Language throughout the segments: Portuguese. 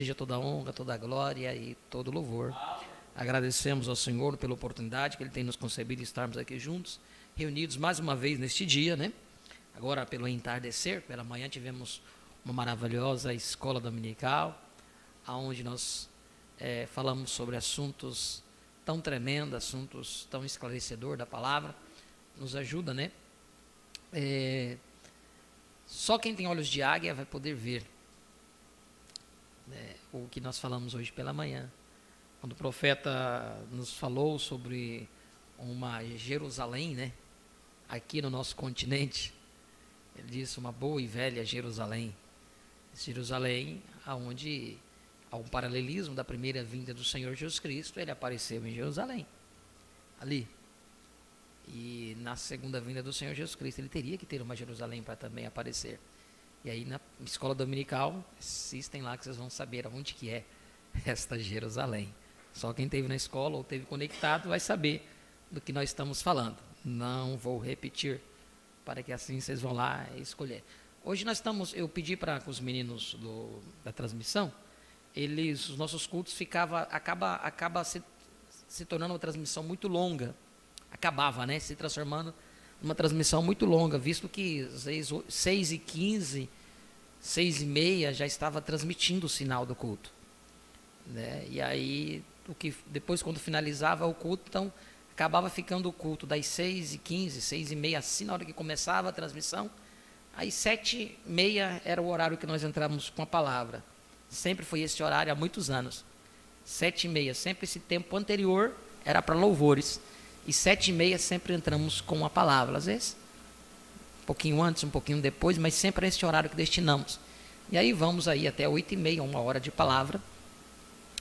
Seja toda a honra, toda a glória e todo o louvor. Agradecemos ao Senhor pela oportunidade que Ele tem nos concedido de estarmos aqui juntos, reunidos mais uma vez neste dia, né? Agora pelo entardecer, pela manhã tivemos uma maravilhosa escola dominical, onde nós falamos sobre assuntos tão tremendos, assuntos tão esclarecedores da palavra. Nos ajuda, né? Só quem tem olhos de águia vai poder ver o que nós falamos hoje pela manhã, quando o profeta nos falou sobre uma Jerusalém, né, aqui no nosso continente. Ele disse uma boa e velha Jerusalém. Jerusalém, onde há um paralelismo da primeira vinda do Senhor Jesus Cristo. Ele apareceu em Jerusalém, ali. E na segunda vinda do Senhor Jesus Cristo, ele teria que ter uma Jerusalém para também aparecer. E aí na escola dominical, assistem lá que vocês vão saber aonde que é esta Jerusalém. Só quem esteve na escola ou esteve conectado vai saber do que nós estamos falando. Não vou repetir, para que assim vocês vão lá escolher. Hoje eu pedi para os meninos da transmissão, os nossos cultos acaba se tornando uma transmissão muito longa. Acabava, né, se transformando numa transmissão muito longa, visto que 6h15, 6h30 já estava transmitindo o sinal do culto, né? E aí, depois quando finalizava o culto, então acabava ficando o culto das 6h15, 6h30, assim na hora que começava a transmissão. Aí 7h30 era o horário que nós entramos com a palavra. Sempre foi esse horário há muitos anos. 7h30, sempre esse tempo anterior era para louvores. E 7h30 sempre entramos com a palavra, às vezes um pouquinho antes, um pouquinho depois, mas sempre é esse horário que destinamos. E aí vamos aí até 8h30, 1 hora de palavra,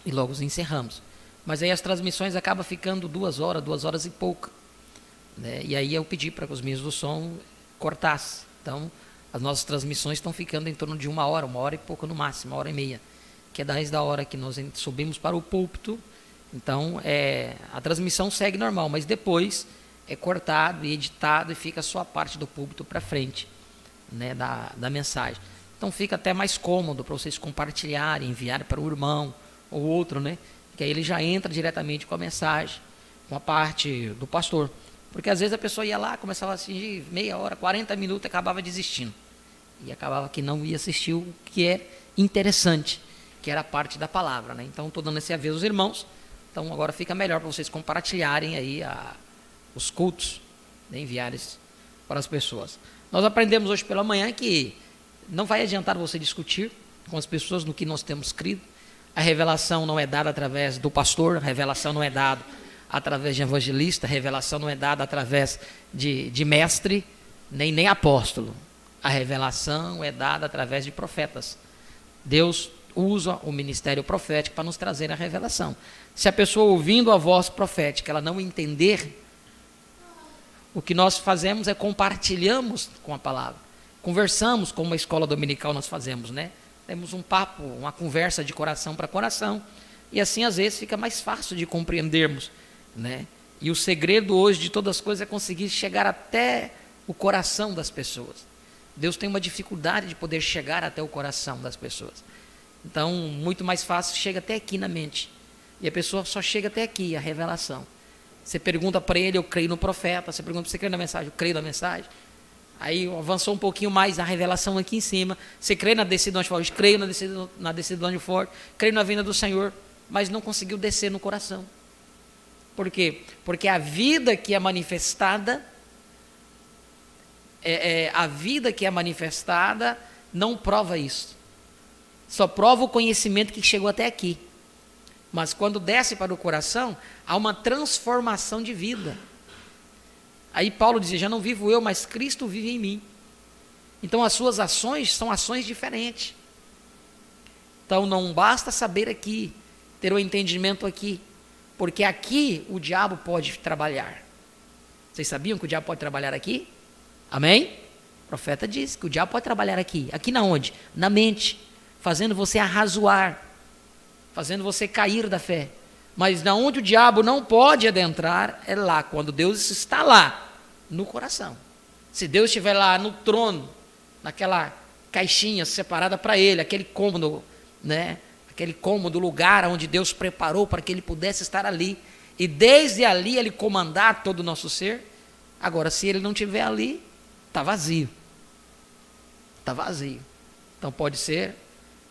e logo encerramos. Mas aí as transmissões acabam ficando 2 horas, 2 horas e pouco, né? E aí eu pedi para que os meninos do som cortassem. Então as nossas transmissões estão ficando em torno de 1 hora e pouco no máximo, 1h30, que é desde a hora que nós subimos para o púlpito. Então, a transmissão segue normal, mas depois é cortado e editado e fica só a parte do púlpito para frente, né, da mensagem. Então, fica até mais cômodo para vocês compartilharem, enviarem para o irmão ou outro, né, que aí ele já entra diretamente com a mensagem, com a parte do pastor. Porque às vezes a pessoa ia lá, começava a assistir meia hora, 40 minutos e acabava desistindo. E acabava que não ia assistir o que é interessante, que era a parte da palavra, né? Então, estou dando esse aviso aos irmãos. Então agora fica melhor para vocês compartilharem aí os cultos, né, enviarem para as pessoas. Nós aprendemos hoje pela manhã que não vai adiantar você discutir com as pessoas no que nós temos crido. A revelação não é dada através do pastor, a revelação não é dada através de evangelista, a revelação não é dada através de mestre, nem apóstolo. A revelação é dada através de profetas. Deus usa o ministério profético para nos trazer a revelação. Se a pessoa ouvindo a voz profética, ela não entender, o que nós fazemos é compartilhamos com a palavra. Conversamos, como uma escola dominical nós fazemos, né? Temos um papo, uma conversa de coração para coração, e assim às vezes fica mais fácil de compreendermos, né? E o segredo hoje de todas as coisas é conseguir chegar até o coração das pessoas. Deus tem uma dificuldade de poder chegar até o coração das pessoas. Então, muito mais fácil, chega até aqui na mente. E a pessoa só chega até aqui, a revelação. Você pergunta para ele, eu creio no profeta. Você pergunta, você crê na mensagem? Eu creio na mensagem. Aí avançou um pouquinho mais a revelação aqui em cima. Você crê na descida do anjo forte? Creio na descida do anjo forte. Creio na vinda do Senhor. Mas não conseguiu descer no coração. Por quê? Porque a vida que é manifestada, a vida que é manifestada não prova isso. Só prova o conhecimento que chegou até aqui. Mas quando desce para o coração, há uma transformação de vida. Aí Paulo dizia, já não vivo eu, mas Cristo vive em mim. Então as suas ações são ações diferentes. Então não basta saber aqui, ter o entendimento aqui. Porque aqui o diabo pode trabalhar. Vocês sabiam que o diabo pode trabalhar aqui? Amém? O profeta diz que o diabo pode trabalhar aqui. Aqui na onde? Na mente. Fazendo você arrazoar, fazendo você cair da fé. Mas na onde o diabo não pode adentrar, é lá, quando Deus está lá, no coração. Se Deus estiver lá no trono, naquela caixinha separada para ele, aquele cômodo, né, aquele cômodo, lugar onde Deus preparou para que ele pudesse estar ali, e desde ali ele comandar todo o nosso ser. Agora, se ele não estiver ali, está vazio. Está vazio. Então pode ser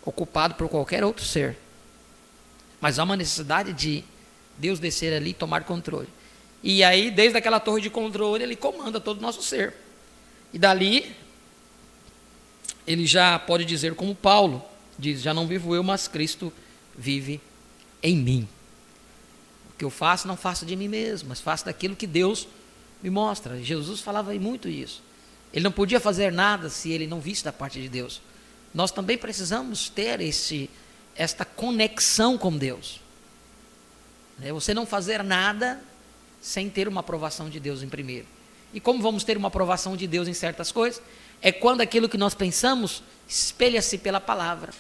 ocupado por qualquer outro ser. Mas há uma necessidade de Deus descer ali e tomar controle. E aí, desde aquela torre de controle, ele comanda todo o nosso ser. E dali, ele já pode dizer como Paulo diz: já não vivo eu, mas Cristo vive em mim. O que eu faço, não faço de mim mesmo, mas faço daquilo que Deus me mostra. Jesus falava muito isso. Ele não podia fazer nada se ele não visse da parte de Deus. Nós também precisamos ter esta conexão com Deus. Você não fazer nada sem ter uma aprovação de Deus em primeiro. E como vamos ter uma aprovação de Deus em certas coisas? É quando aquilo que nós pensamos espelha-se pela palavra.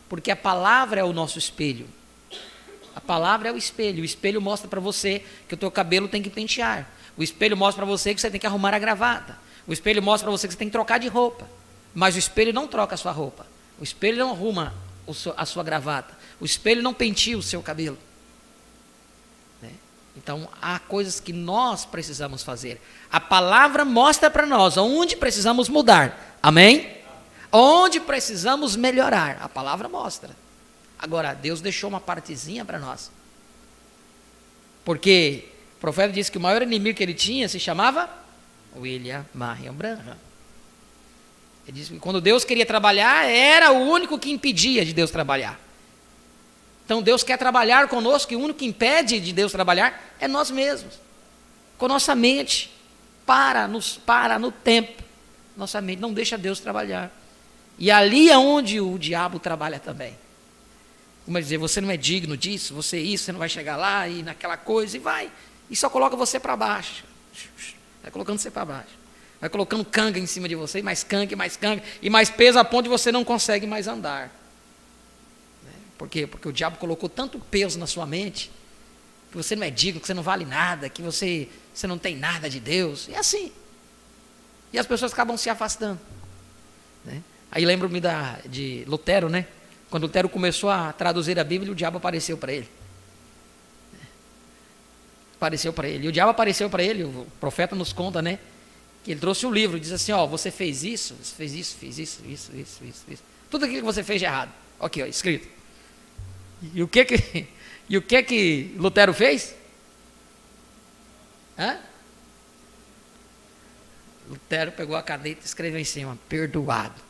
Porque a palavra é o nosso espelho. A palavra é o espelho mostra para você que o teu cabelo tem que pentear. O espelho mostra para você que você tem que arrumar a gravata. O espelho mostra para você que você tem que trocar de roupa. Mas o espelho não troca a sua roupa. O espelho não arruma a sua gravata. O espelho não penteia o seu cabelo. Então, há coisas que nós precisamos fazer. A palavra mostra para nós onde precisamos mudar. Amém? Onde precisamos melhorar. A palavra mostra. Agora, Deus deixou uma partezinha para nós. Porque o profeta disse que o maior inimigo que ele tinha se chamava William Marion Branham. Ele disse que quando Deus queria trabalhar, era o único que impedia de Deus trabalhar. Então Deus quer trabalhar conosco, e o único que impede de Deus trabalhar é nós mesmos. Com nossa mente, para no tempo. Nossa mente não deixa Deus trabalhar. E ali é onde o diabo trabalha também. Como é dizer, você não é digno disso, você não vai chegar lá e naquela coisa, e vai. E só coloca você para baixo. Vai colocando você para baixo. Vai colocando canga em cima de você, mais canga, e mais peso a ponto de você não consegue mais andar. Por quê? Porque o diabo colocou tanto peso na sua mente, que você não é digno, que você não vale nada, que você não tem nada de Deus. E é assim. E as pessoas acabam se afastando. Aí lembro-me de Lutero, né? Quando Lutero começou a traduzir a Bíblia, o diabo apareceu para ele. Apareceu para ele. E o diabo apareceu para ele, o profeta nos conta, né? Que ele trouxe um livro, diz assim, ó, você fez isso, fez isso. Tudo aquilo que você fez de errado. Aqui, ó, escrito. E o que Lutero fez? Lutero pegou a caneta e escreveu em cima: perdoado.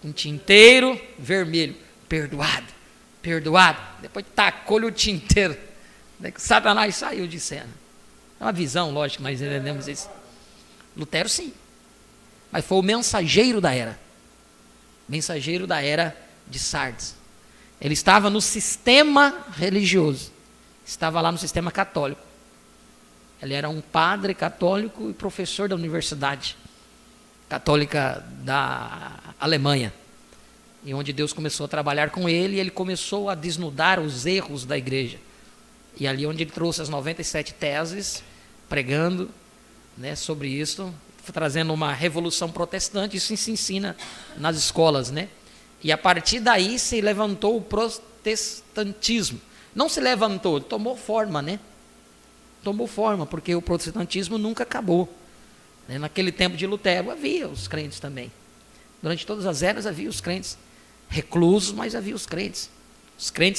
Um tinteiro vermelho. Perdoado. Depois tacou-lhe o tinteiro. Satanás saiu de cena. É uma visão, lógico, nós entendemos isso. Lutero sim. Mas foi o mensageiro da era. Mensageiro da era de Sardes. Ele estava no sistema religioso. Estava lá no sistema católico. Ele era um padre católico e professor da Universidade Católica da Alemanha. E onde Deus começou a trabalhar com ele, e ele começou a desnudar os erros da igreja. E ali onde ele trouxe as 97 teses, pregando, né, sobre isso, trazendo uma revolução protestante. Isso se ensina nas escolas, né? E a partir daí se levantou o protestantismo. Não se levantou, tomou forma, né? Tomou forma, porque o protestantismo nunca acabou. Naquele tempo de Lutero havia os crentes também. Durante todas as eras havia os crentes reclusos, mas havia os crentes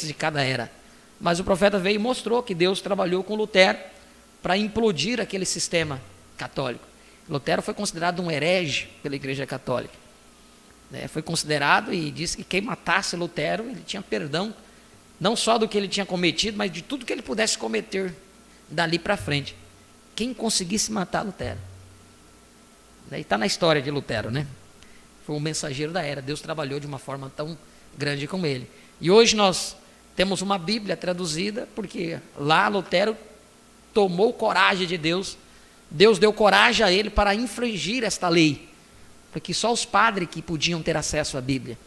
de cada era. Mas o profeta veio e mostrou que Deus trabalhou com Lutero para implodir aquele sistema católico. Lutero foi considerado um herege pela Igreja Católica. Foi considerado, e disse que quem matasse Lutero, ele tinha perdão, não só do que ele tinha cometido, mas de tudo que ele pudesse cometer dali para frente. Quem conseguisse matar Lutero. E está na história de Lutero, né? Foi um mensageiro da era. Deus trabalhou de uma forma tão grande com ele. E hoje nós temos uma Bíblia traduzida, porque lá Lutero tomou coragem de Deus. Deus deu coragem a ele para infringir esta lei. Porque só os padres que podiam ter acesso à Bíblia.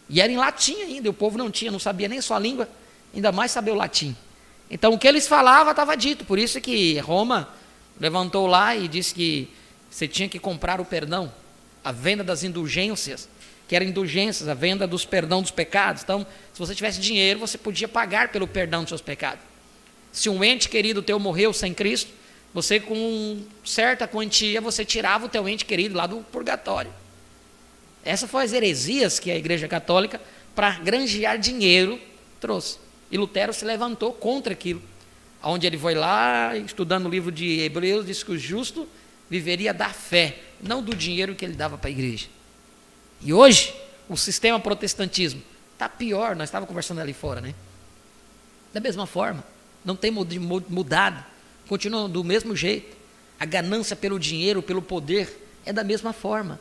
E era em latim ainda, o povo não tinha, não sabia nem sua língua, ainda mais saber o latim. Então o que eles falavam estava dito. Por isso que Roma levantou lá e disse que você tinha que comprar o perdão, a venda das indulgências, que eram indulgências, a venda dos perdão dos pecados. Então, se você tivesse dinheiro, você podia pagar pelo perdão dos seus pecados. Se um ente querido teu morreu sem Cristo, você com certa quantia, você tirava o teu ente querido lá do purgatório. Essas foram as heresias que a Igreja Católica, para granjear dinheiro, trouxe. E Lutero se levantou contra aquilo. Onde ele foi lá, estudando o livro de Hebreus, disse que o justo viveria da fé, não do dinheiro que ele dava para a igreja. E hoje, o sistema protestantismo está pior, nós estávamos conversando ali fora, né? Da mesma forma, não tem mudado, continua do mesmo jeito. A ganância pelo dinheiro, pelo poder, é da mesma forma,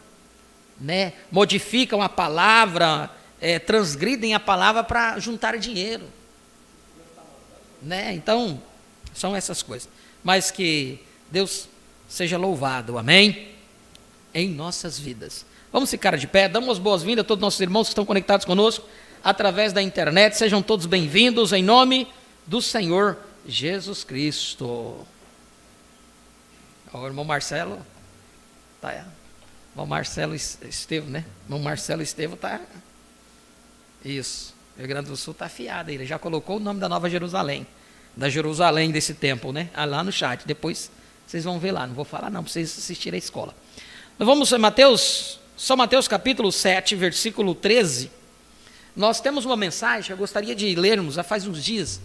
né? Modificam a palavra, transgridem a palavra para juntar dinheiro, né? Então, são essas coisas. Mas que Deus seja louvado, amém? Em nossas vidas. Vamos ficar de pé, damos as boas-vindas a todos os nossos irmãos que estão conectados conosco através da internet. Sejam todos bem-vindos em nome do Senhor Jesus Cristo. O irmão Marcelo, irmão Marcelo Estevo, né? Irmão Marcelo Estevo está... Isso, o Rio Grande do Sul está afiado, ele já colocou o nome da Nova Jerusalém, da Jerusalém desse templo, né? Lá no chat, depois vocês vão ver lá, não vou falar não, para vocês assistirem a escola. Nós vamos a São Mateus capítulo 7, versículo 13. Nós temos uma mensagem que eu gostaria de lermos, já faz uns dias,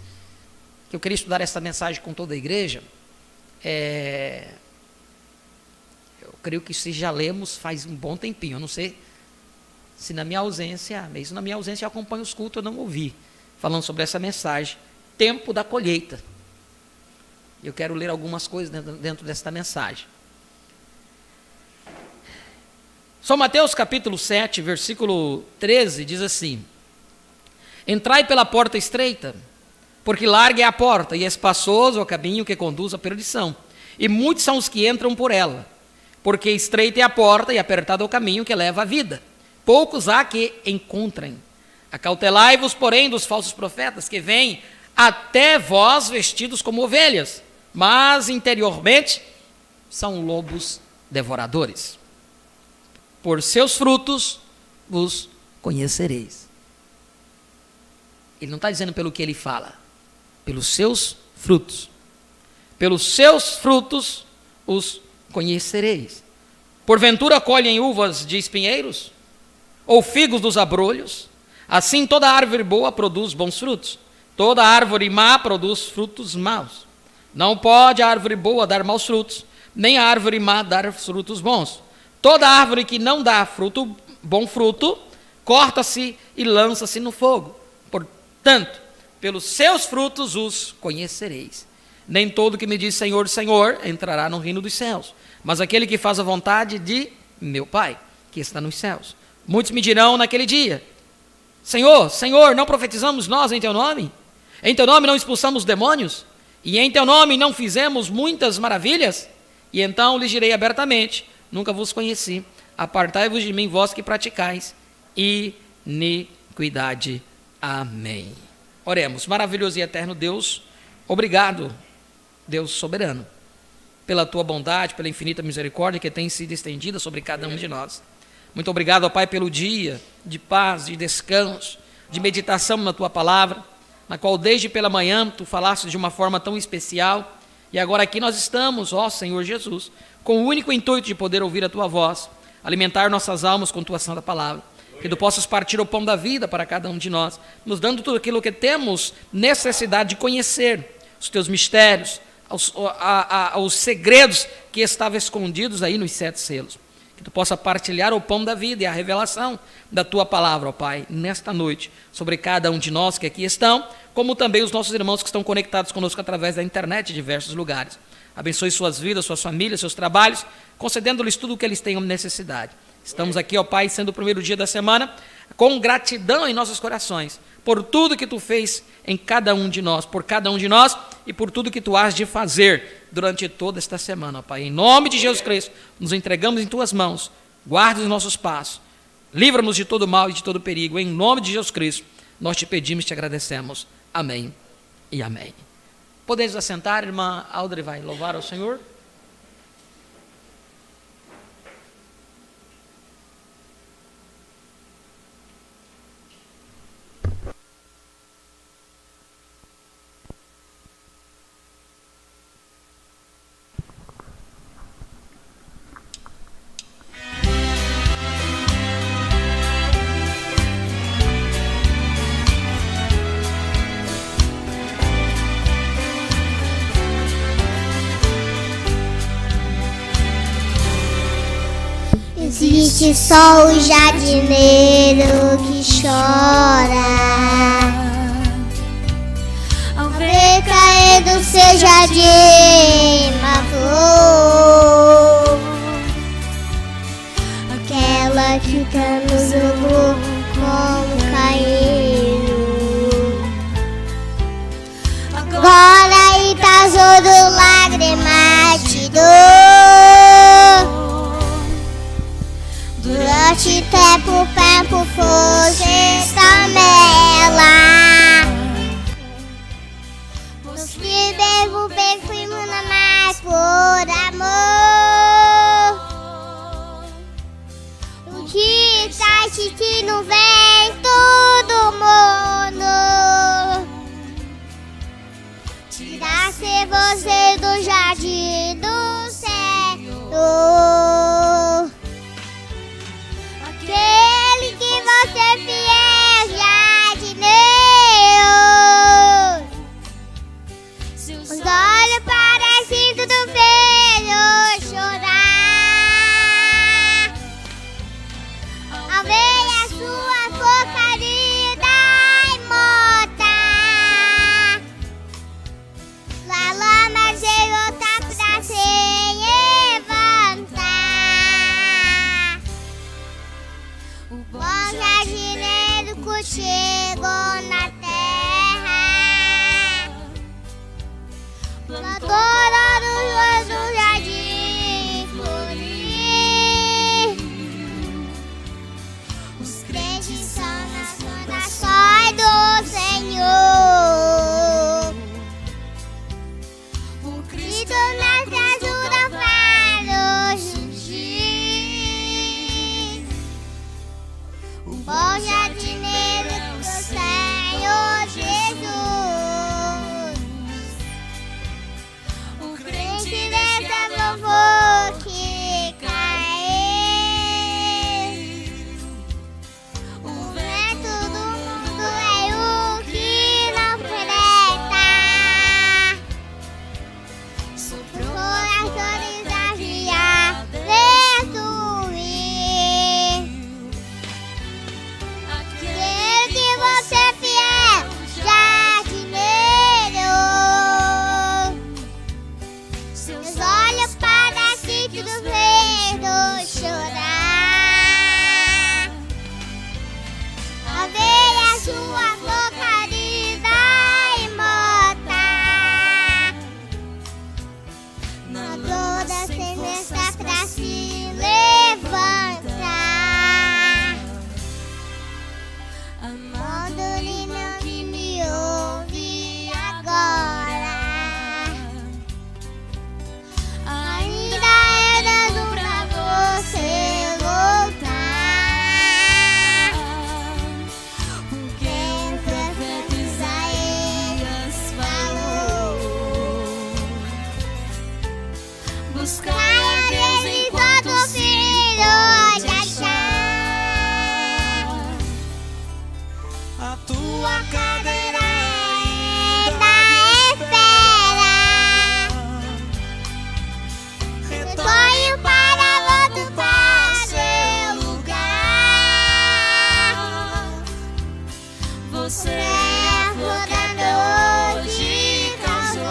que eu queria estudar essa mensagem com toda a igreja. Eu creio que se já lemos faz um bom tempinho, eu não sei se na minha ausência, mesmo na minha ausência eu acompanho os cultos, eu não ouvi, falando sobre essa mensagem, tempo da colheita. Eu quero ler algumas coisas dentro desta mensagem. São Mateus capítulo 7, versículo 13, diz assim: entrai pela porta estreita, porque larga é a porta, e espaçoso é o caminho que conduz à perdição, e muitos são os que entram por ela, porque estreita é a porta e apertado é o caminho que leva à vida. Poucos há que encontrem. Acautelai-vos, porém, dos falsos profetas, que vêm até vós vestidos como ovelhas, mas interiormente são lobos devoradores. Por seus frutos vos conhecereis. Ele não está dizendo pelo que ele fala, pelos seus frutos. Pelos seus frutos os conhecereis. Porventura colhem uvas de espinheiros? Ou figos dos abrolhos? Assim toda árvore boa produz bons frutos. Toda árvore má produz frutos maus. Não pode a árvore boa dar maus frutos, nem a árvore má dar frutos bons. Toda árvore que não dá bom fruto, corta-se e lança-se no fogo. Portanto, pelos seus frutos os conhecereis. Nem todo que me diz Senhor, Senhor, entrará no reino dos céus, mas aquele que faz a vontade de meu Pai, que está nos céus. Muitos me dirão naquele dia: Senhor, Senhor, não profetizamos nós em teu nome? Em teu nome não expulsamos demônios? E em teu nome não fizemos muitas maravilhas? E então lhes direi abertamente: nunca vos conheci, apartai-vos de mim, vós que praticais iniquidade. Amém. Oremos. Maravilhoso e eterno Deus, obrigado, Deus soberano, pela tua bondade, pela infinita misericórdia que tem sido estendida sobre cada um de nós. Muito obrigado, ó Pai, pelo dia de paz, de descanso, de meditação na tua palavra, na qual desde pela manhã tu falaste de uma forma tão especial, e agora aqui nós estamos, ó Senhor Jesus, com o único intuito de poder ouvir a tua voz, alimentar nossas almas com tua santa palavra, que tu possas partir o pão da vida para cada um de nós, nos dando tudo aquilo que temos necessidade de conhecer, os teus mistérios, os segredos que estavam escondidos aí nos 7 selos. Que tu possa partilhar o pão da vida e a revelação da tua palavra, ó Pai, nesta noite, sobre cada um de nós que aqui estão, como também os nossos irmãos que estão conectados conosco através da internet em diversos lugares. Abençoe suas vidas, suas famílias, seus trabalhos, concedendo-lhes tudo o que eles tenham necessidade. Estamos aqui, ó Pai, sendo o primeiro dia da semana, com gratidão em nossos corações, por tudo que tu fez em cada um de nós, por cada um de nós e por tudo que tu has de fazer durante toda esta semana, ó Pai. Em nome de Jesus Cristo, nos entregamos em tuas mãos, guarda os nossos passos, livra-nos de todo mal e de todo perigo. Em nome de Jesus Cristo, nós te pedimos e te agradecemos. Amém e amém. Podemos assentar, irmã Audrey vai louvar ao Senhor. Triste só o jardineiro que chora ao ver cair do seu jardim uma flor, aquela que canta no jogo como caído. Agora e tá todo lágrimas de dor. Durante tempo fosse tambela. Nos que devo bem fui muna mais por amor. O que tá assistindo vem todo mundo. Tirasse você do jardim do Senhor. Aquele que você fiel jardineiro. Os olhos parecem tudo velho chorar ao ver a sua porcaria imorta. La lama chegou tá pra se levantar. O bom jardineiro chegou na terra, plantou no jardim florir. Os crentes são nas fundações do Senhor. O Cristo nas ajuda para surgir. O bom jardineiro do Senhor Jesus. O crente dessa louvor que caiu. O vento do mundo é o que não presta. Soprou as dores da via destruir. Aquele que você é fiel jardineiro. Seus olhos parecem tudo vendo chorar ao ver a sua porcaria imorta. Na dor da semelhança pra se levantar. Amando-lhe não que me ouve agora. Ainda é dando pra você voltar. Porque o profeta Isaías falou: buscai a Deus enquanto o filho de achar. A tua cadeira Ainda espera. Retorne para voltar para seu lugar. Você É a flor da noite causou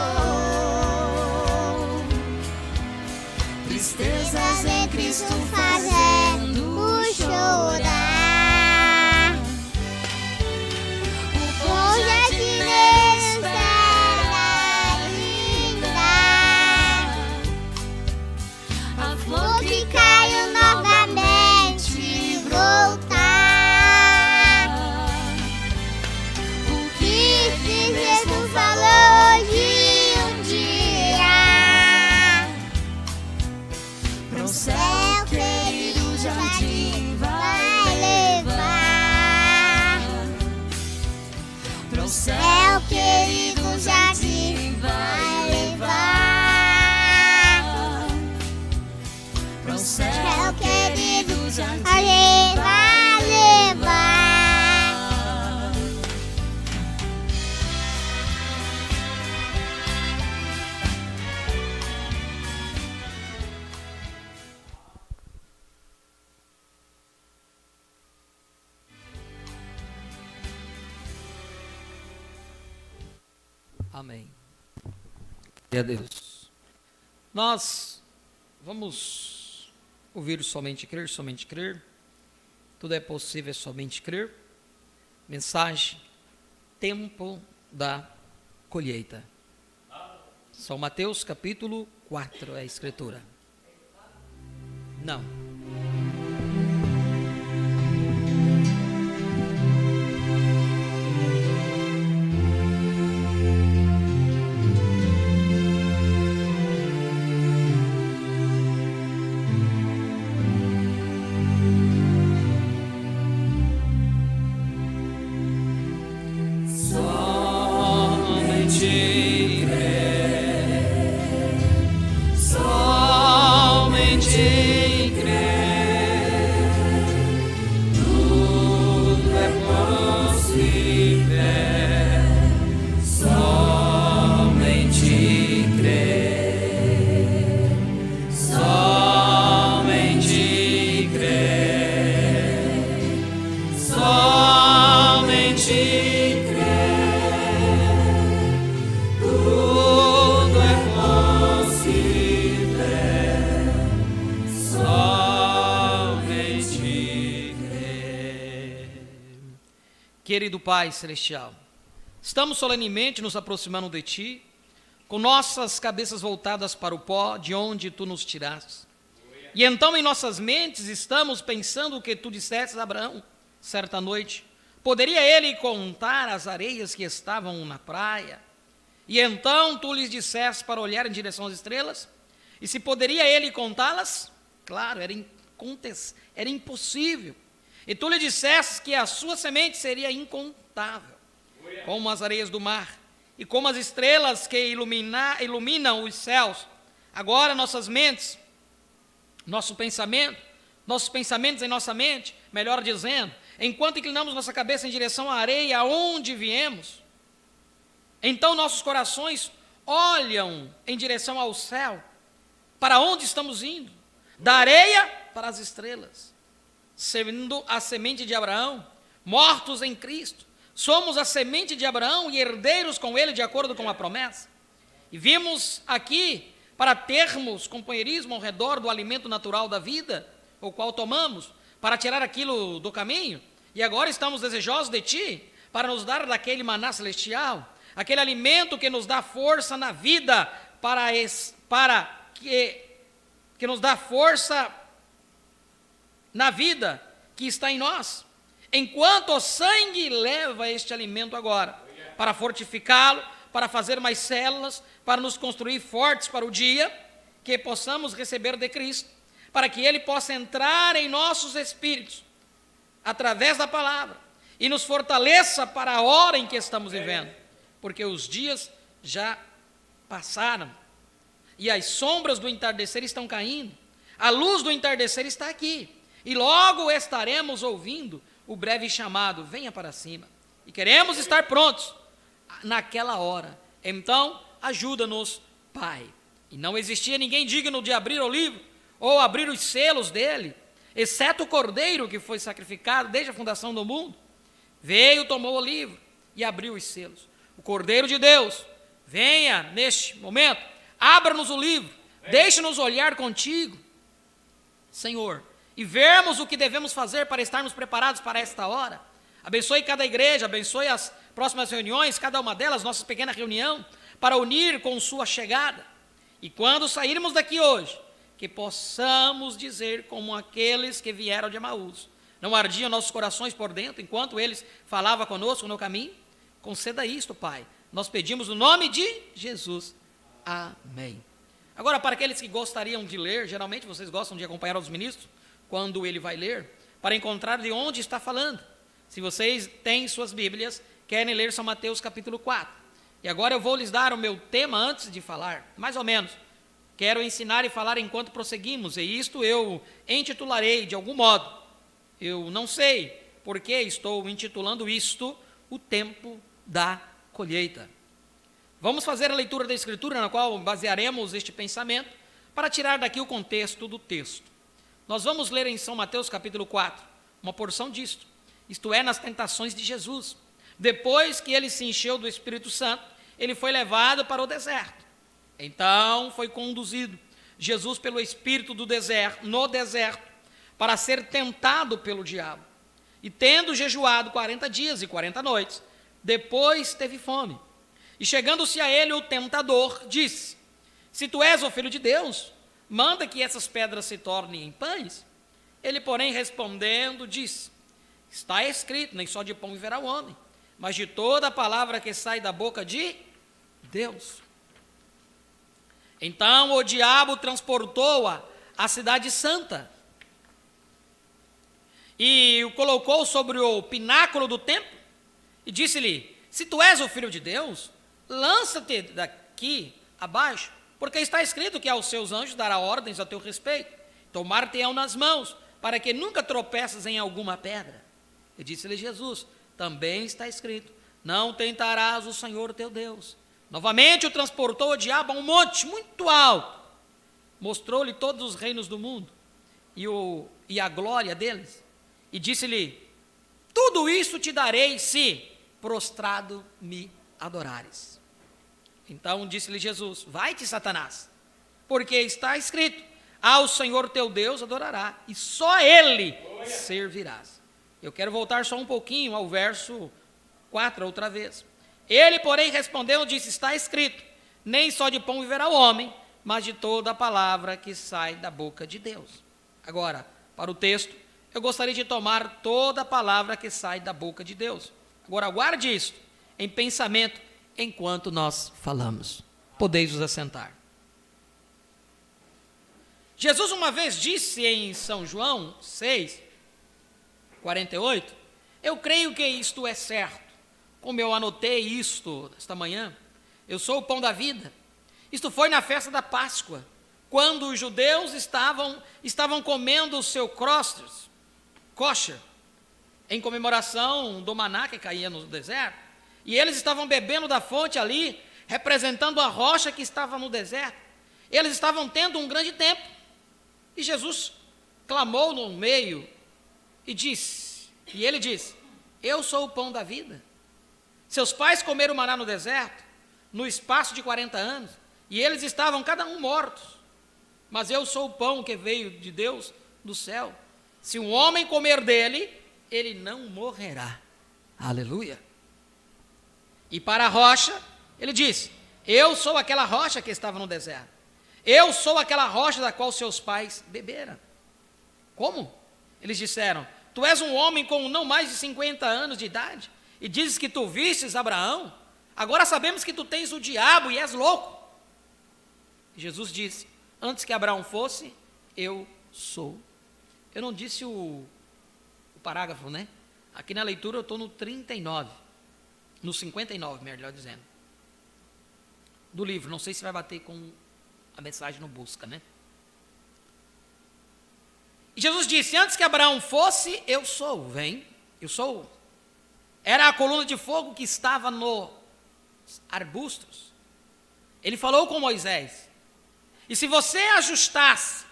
tristezas em Cristo fazendo chorar. O bom jardineiro espera ainda. A flor que caiu novamente voltar. O que Jesus falou de um dia para o o céu céu querido jardim vai levar. para o céu Céu querido jardim vai levar. para o céu Céu querido jardim jardim vai levar. Amém. Glória a Deus. Nós vamos ouvir somente crer. Tudo é possível, é somente crer. Mensagem, tempo da colheita. São Mateus capítulo 4, é a escritura. Não. Querido Pai Celestial, estamos solenemente nos aproximando de Ti, com nossas cabeças voltadas para o pó, de onde Tu nos tiraste. E então em nossas mentes estamos pensando o que Tu disseste a Abraão, certa noite. Poderia ele contar as areias que estavam na praia? E então Tu lhes disseste para olhar em direção às estrelas? E se poderia ele contá-las? Claro, era impossível. E tu lhe disseste que a sua semente seria incontável, como as areias do mar, e como as estrelas que iluminam os céus. Agora nossos pensamentos em nossa mente, melhor dizendo, enquanto inclinamos nossa cabeça em direção à areia, aonde viemos, então nossos corações olham em direção ao céu, para onde estamos indo? Da areia para as estrelas. Sendo a semente de Abraão, mortos em Cristo, somos a semente de Abraão e herdeiros com ele de acordo com a promessa. E vimos aqui para termos companheirismo ao redor do alimento natural da vida, o qual tomamos, para tirar aquilo do caminho, e agora estamos desejosos de Ti, para nos dar daquele maná celestial, aquele alimento que nos dá força na vida, que nos dá força na vida que está em nós, enquanto o sangue leva este alimento agora, para fortificá-lo, para fazer mais células, para nos construir fortes para o dia, que possamos receber de Cristo, para que Ele possa entrar em nossos espíritos, através da palavra, e nos fortaleça para a hora em que estamos vivendo, porque os dias já passaram, e as sombras do entardecer estão caindo, a luz do entardecer está aqui, e logo estaremos ouvindo o breve chamado, venha para cima. E queremos estar prontos naquela hora. Então, ajuda-nos, Pai. E não existia ninguém digno de abrir o livro, ou abrir os selos dele, exceto o Cordeiro que foi sacrificado desde a fundação do mundo. Veio, tomou o livro e abriu os selos. O Cordeiro de Deus, venha neste momento, abra-nos o livro, deixe-nos olhar contigo, Senhor, e vermos o que devemos fazer para estarmos preparados para esta hora. Abençoe cada igreja, abençoe as próximas reuniões, cada uma delas, nossa pequena reunião, para unir com sua chegada. E quando sairmos daqui hoje, que possamos dizer como aqueles que vieram de Emaús, não ardiam nossos corações por dentro, enquanto eles falavam conosco no caminho? Conceda isto, Pai. Nós pedimos no nome de Jesus. Amém. Agora, para aqueles que gostariam de ler, geralmente vocês gostam de acompanhar os ministros, quando ele vai ler, para encontrar de onde está falando. Se vocês têm suas Bíblias, querem ler São Mateus capítulo 4. E agora eu vou lhes dar o meu tema antes de falar, mais ou menos. Quero ensinar e falar enquanto prosseguimos, e isto eu intitularei de algum modo. Eu não sei por que estou intitulando isto, o tempo da colheita. Vamos fazer a leitura da Escritura, na qual basearemos este pensamento, para tirar daqui o contexto do texto. Nós vamos ler em São Mateus capítulo 4, uma porção disto, isto é, nas tentações de Jesus. Depois que ele se encheu do Espírito Santo, ele foi levado para o deserto. Então foi conduzido Jesus pelo Espírito no deserto, para ser tentado pelo diabo. E tendo jejuado 40 dias e 40 noites, depois teve fome. E chegando-se a ele o tentador, disse: se tu és o Filho de Deus, manda que essas pedras se tornem em pães. Ele, porém, respondendo, disse: está escrito, nem só de pão viverá o homem, mas de toda a palavra que sai da boca de Deus. Então o diabo transportou-a à cidade santa e o colocou sobre o pináculo do templo e disse-lhe: se tu és o Filho de Deus, lança-te daqui abaixo, porque está escrito que aos seus anjos dará ordens a teu respeito, tomar-te-ão nas mãos, para que nunca tropeças em alguma pedra. E disse-lhe Jesus: também está escrito, não tentarás o Senhor teu Deus. Novamente o transportou o diabo a um monte muito alto, mostrou-lhe todos os reinos do mundo e a glória deles, e disse-lhe: tudo isso te darei se prostrado me adorares. Então disse-lhe Jesus: vai-te, Satanás, porque está escrito, ao Senhor teu Deus adorará, e só Ele servirás. Eu quero voltar só um pouquinho ao verso 4 outra vez. Ele, porém, respondendo, disse: está escrito, nem só de pão viverá o homem, mas de toda a palavra que sai da boca de Deus. Agora, para o texto, eu gostaria de tomar toda a palavra que sai da boca de Deus. Agora, guarde isso em pensamento enquanto nós falamos. Podeis vos assentar. Jesus uma vez disse em São João 6, 48, eu creio que isto é certo, como eu anotei isto esta manhã, eu sou o pão da vida. Isto foi na festa da Páscoa, quando os judeus estavam comendo o seu kosher, em comemoração do maná que caía no deserto, e eles estavam bebendo da fonte ali, representando a rocha que estava no deserto. Eles estavam tendo um grande tempo, e Jesus clamou no meio, e ele disse: eu sou o pão da vida. Seus pais comeram maná no deserto, no espaço de 40 anos, e eles estavam cada um mortos. Mas eu sou o pão que veio de Deus do céu. Se um homem comer dele, ele não morrerá. Aleluia. E para a rocha, ele disse: eu sou aquela rocha que estava no deserto. Eu sou aquela rocha da qual seus pais beberam. Como? Eles disseram: tu és um homem com não mais de 50 anos de idade, e dizes que tu vistes Abraão? Agora sabemos que tu tens o diabo e és louco. Jesus disse: antes que Abraão fosse, eu sou. Eu não disse o parágrafo, né? Aqui na leitura eu estou no 39, no 59, melhor dizendo, do livro. Não sei se vai bater com a mensagem no busca, né? E Jesus disse: antes que Abraão fosse, eu sou. Vem, eu sou. Era a coluna de fogo que estava nos arbustos. Ele falou com Moisés. E se você ajustasse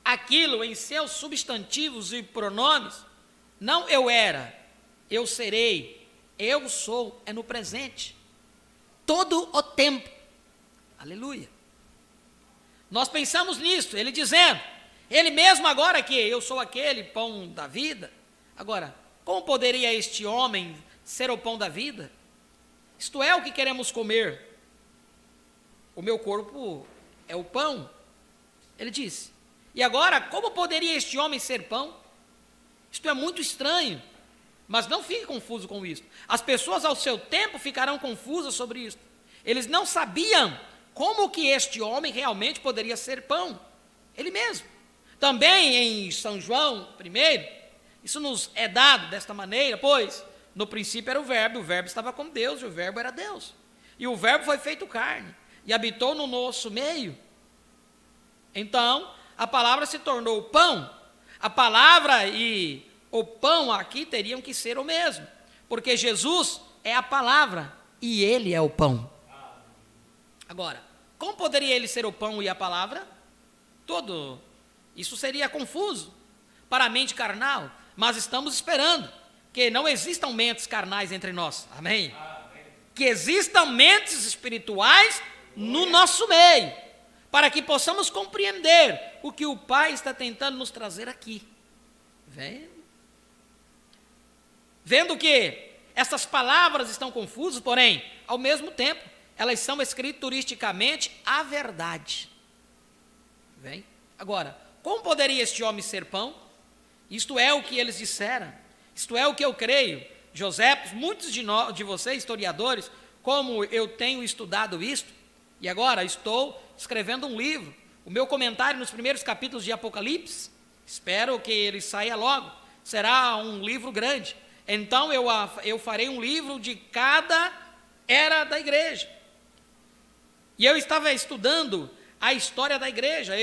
aquilo em seus substantivos e pronomes, não eu era, eu serei, eu sou, é no presente, todo o tempo. Aleluia. Nós pensamos nisso, ele dizendo, ele mesmo agora que eu sou aquele pão da vida. Agora, como poderia este homem ser o pão da vida? Isto é o que queremos comer. O meu corpo é o pão. Ele disse. E agora, como poderia este homem ser pão? Isto é muito estranho, mas não fique confuso com isso. As pessoas ao seu tempo ficarão confusas sobre isso. Eles não sabiam como que este homem realmente poderia ser pão. Ele mesmo. Também em São João 1, isso nos é dado desta maneira, pois no princípio era o verbo estava com Deus, e o verbo era Deus. E o verbo foi feito carne, e habitou no nosso meio. Então, a palavra se tornou pão. A palavra e o pão aqui teriam que ser o mesmo, porque Jesus é a palavra, e Ele é o pão. Agora, como poderia Ele ser o pão e a palavra? Isso seria confuso para a mente carnal, mas estamos esperando que não existam mentes carnais entre nós. Amém? que existam mentes espirituais no nosso meio, para que possamos compreender o que o Pai está tentando nos trazer aqui. Vendo que essas palavras estão confusas, porém, ao mesmo tempo, elas são escrituristicamente a verdade. Agora, como poderia este homem ser pão? Isto é o que eles disseram, isto é o que eu creio. José, muitos de vocês, historiadores, como eu tenho estudado isto, e agora estou escrevendo um livro, o meu comentário nos primeiros capítulos de Apocalipse, espero que ele saia logo, será um livro grande. Então eu farei um livro de cada era da igreja. E eu estava estudando a história da igreja,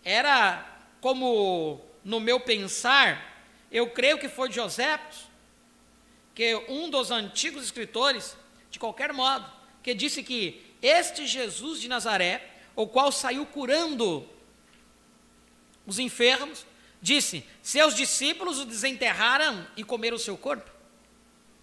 era como no meu pensar, eu creio que foi José, que um dos antigos escritores, de qualquer modo, que disse que este Jesus de Nazaré, o qual saiu curando os enfermos, disse, seus discípulos o desenterraram e comeram o seu corpo.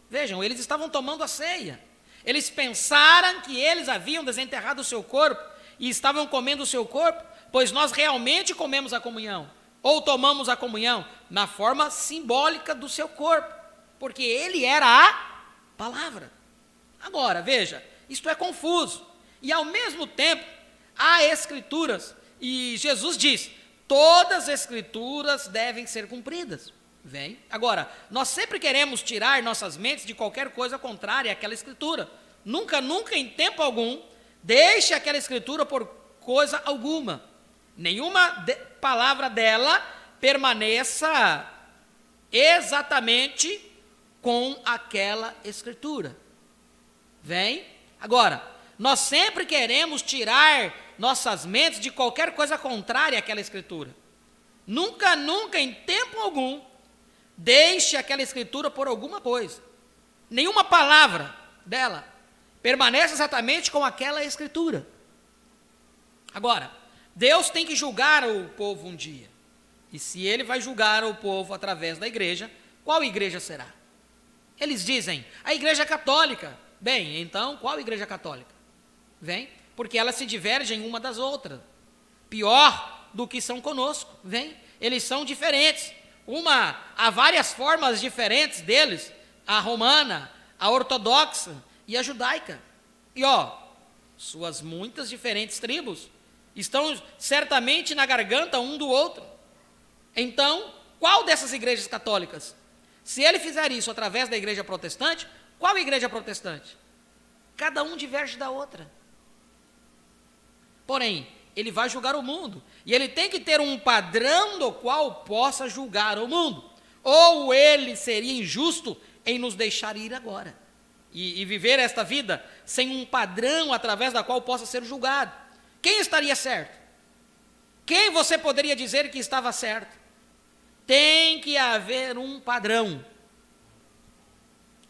Vejam, eles estavam tomando a ceia, eles pensaram que eles haviam desenterrado o seu corpo e estavam comendo o seu corpo, pois nós realmente comemos a comunhão, ou tomamos a comunhão na forma simbólica do seu corpo, porque ele era a palavra. Agora, veja, isto é confuso, e ao mesmo tempo, há escrituras, e Jesus diz, todas as escrituras devem ser cumpridas. Agora, nós sempre queremos tirar nossas mentes de qualquer coisa contrária àquela escritura. Nunca, em tempo algum, deixe aquela escritura por coisa alguma. Nenhuma palavra dela permaneça exatamente com aquela escritura. Agora, nós sempre queremos tirar nossas mentes de qualquer coisa contrária àquela escritura. Nunca, em tempo algum, deixe aquela escritura por alguma coisa. Nenhuma palavra dela permanece exatamente com aquela escritura. Agora, Deus tem que julgar o povo um dia. E se ele vai julgar o povo através da igreja, qual igreja será? Eles dizem, a igreja católica. Bem, então, qual igreja católica? Porque elas se divergem uma das outras. Pior do que são conosco. Eles são diferentes. Há várias formas diferentes deles, a romana, a ortodoxa e a judaica. E suas muitas diferentes tribos estão certamente na garganta um do outro. Então, qual dessas igrejas católicas? Se ele fizer isso através da igreja protestante, qual igreja protestante? Cada um diverge da outra. Porém, ele vai julgar o mundo, e ele tem que ter um padrão do qual possa julgar o mundo, ou ele seria injusto em nos deixar ir agora, e viver esta vida sem um padrão através da qual possa ser julgado. Quem estaria certo? Quem você poderia dizer que estava certo? Tem que haver um padrão.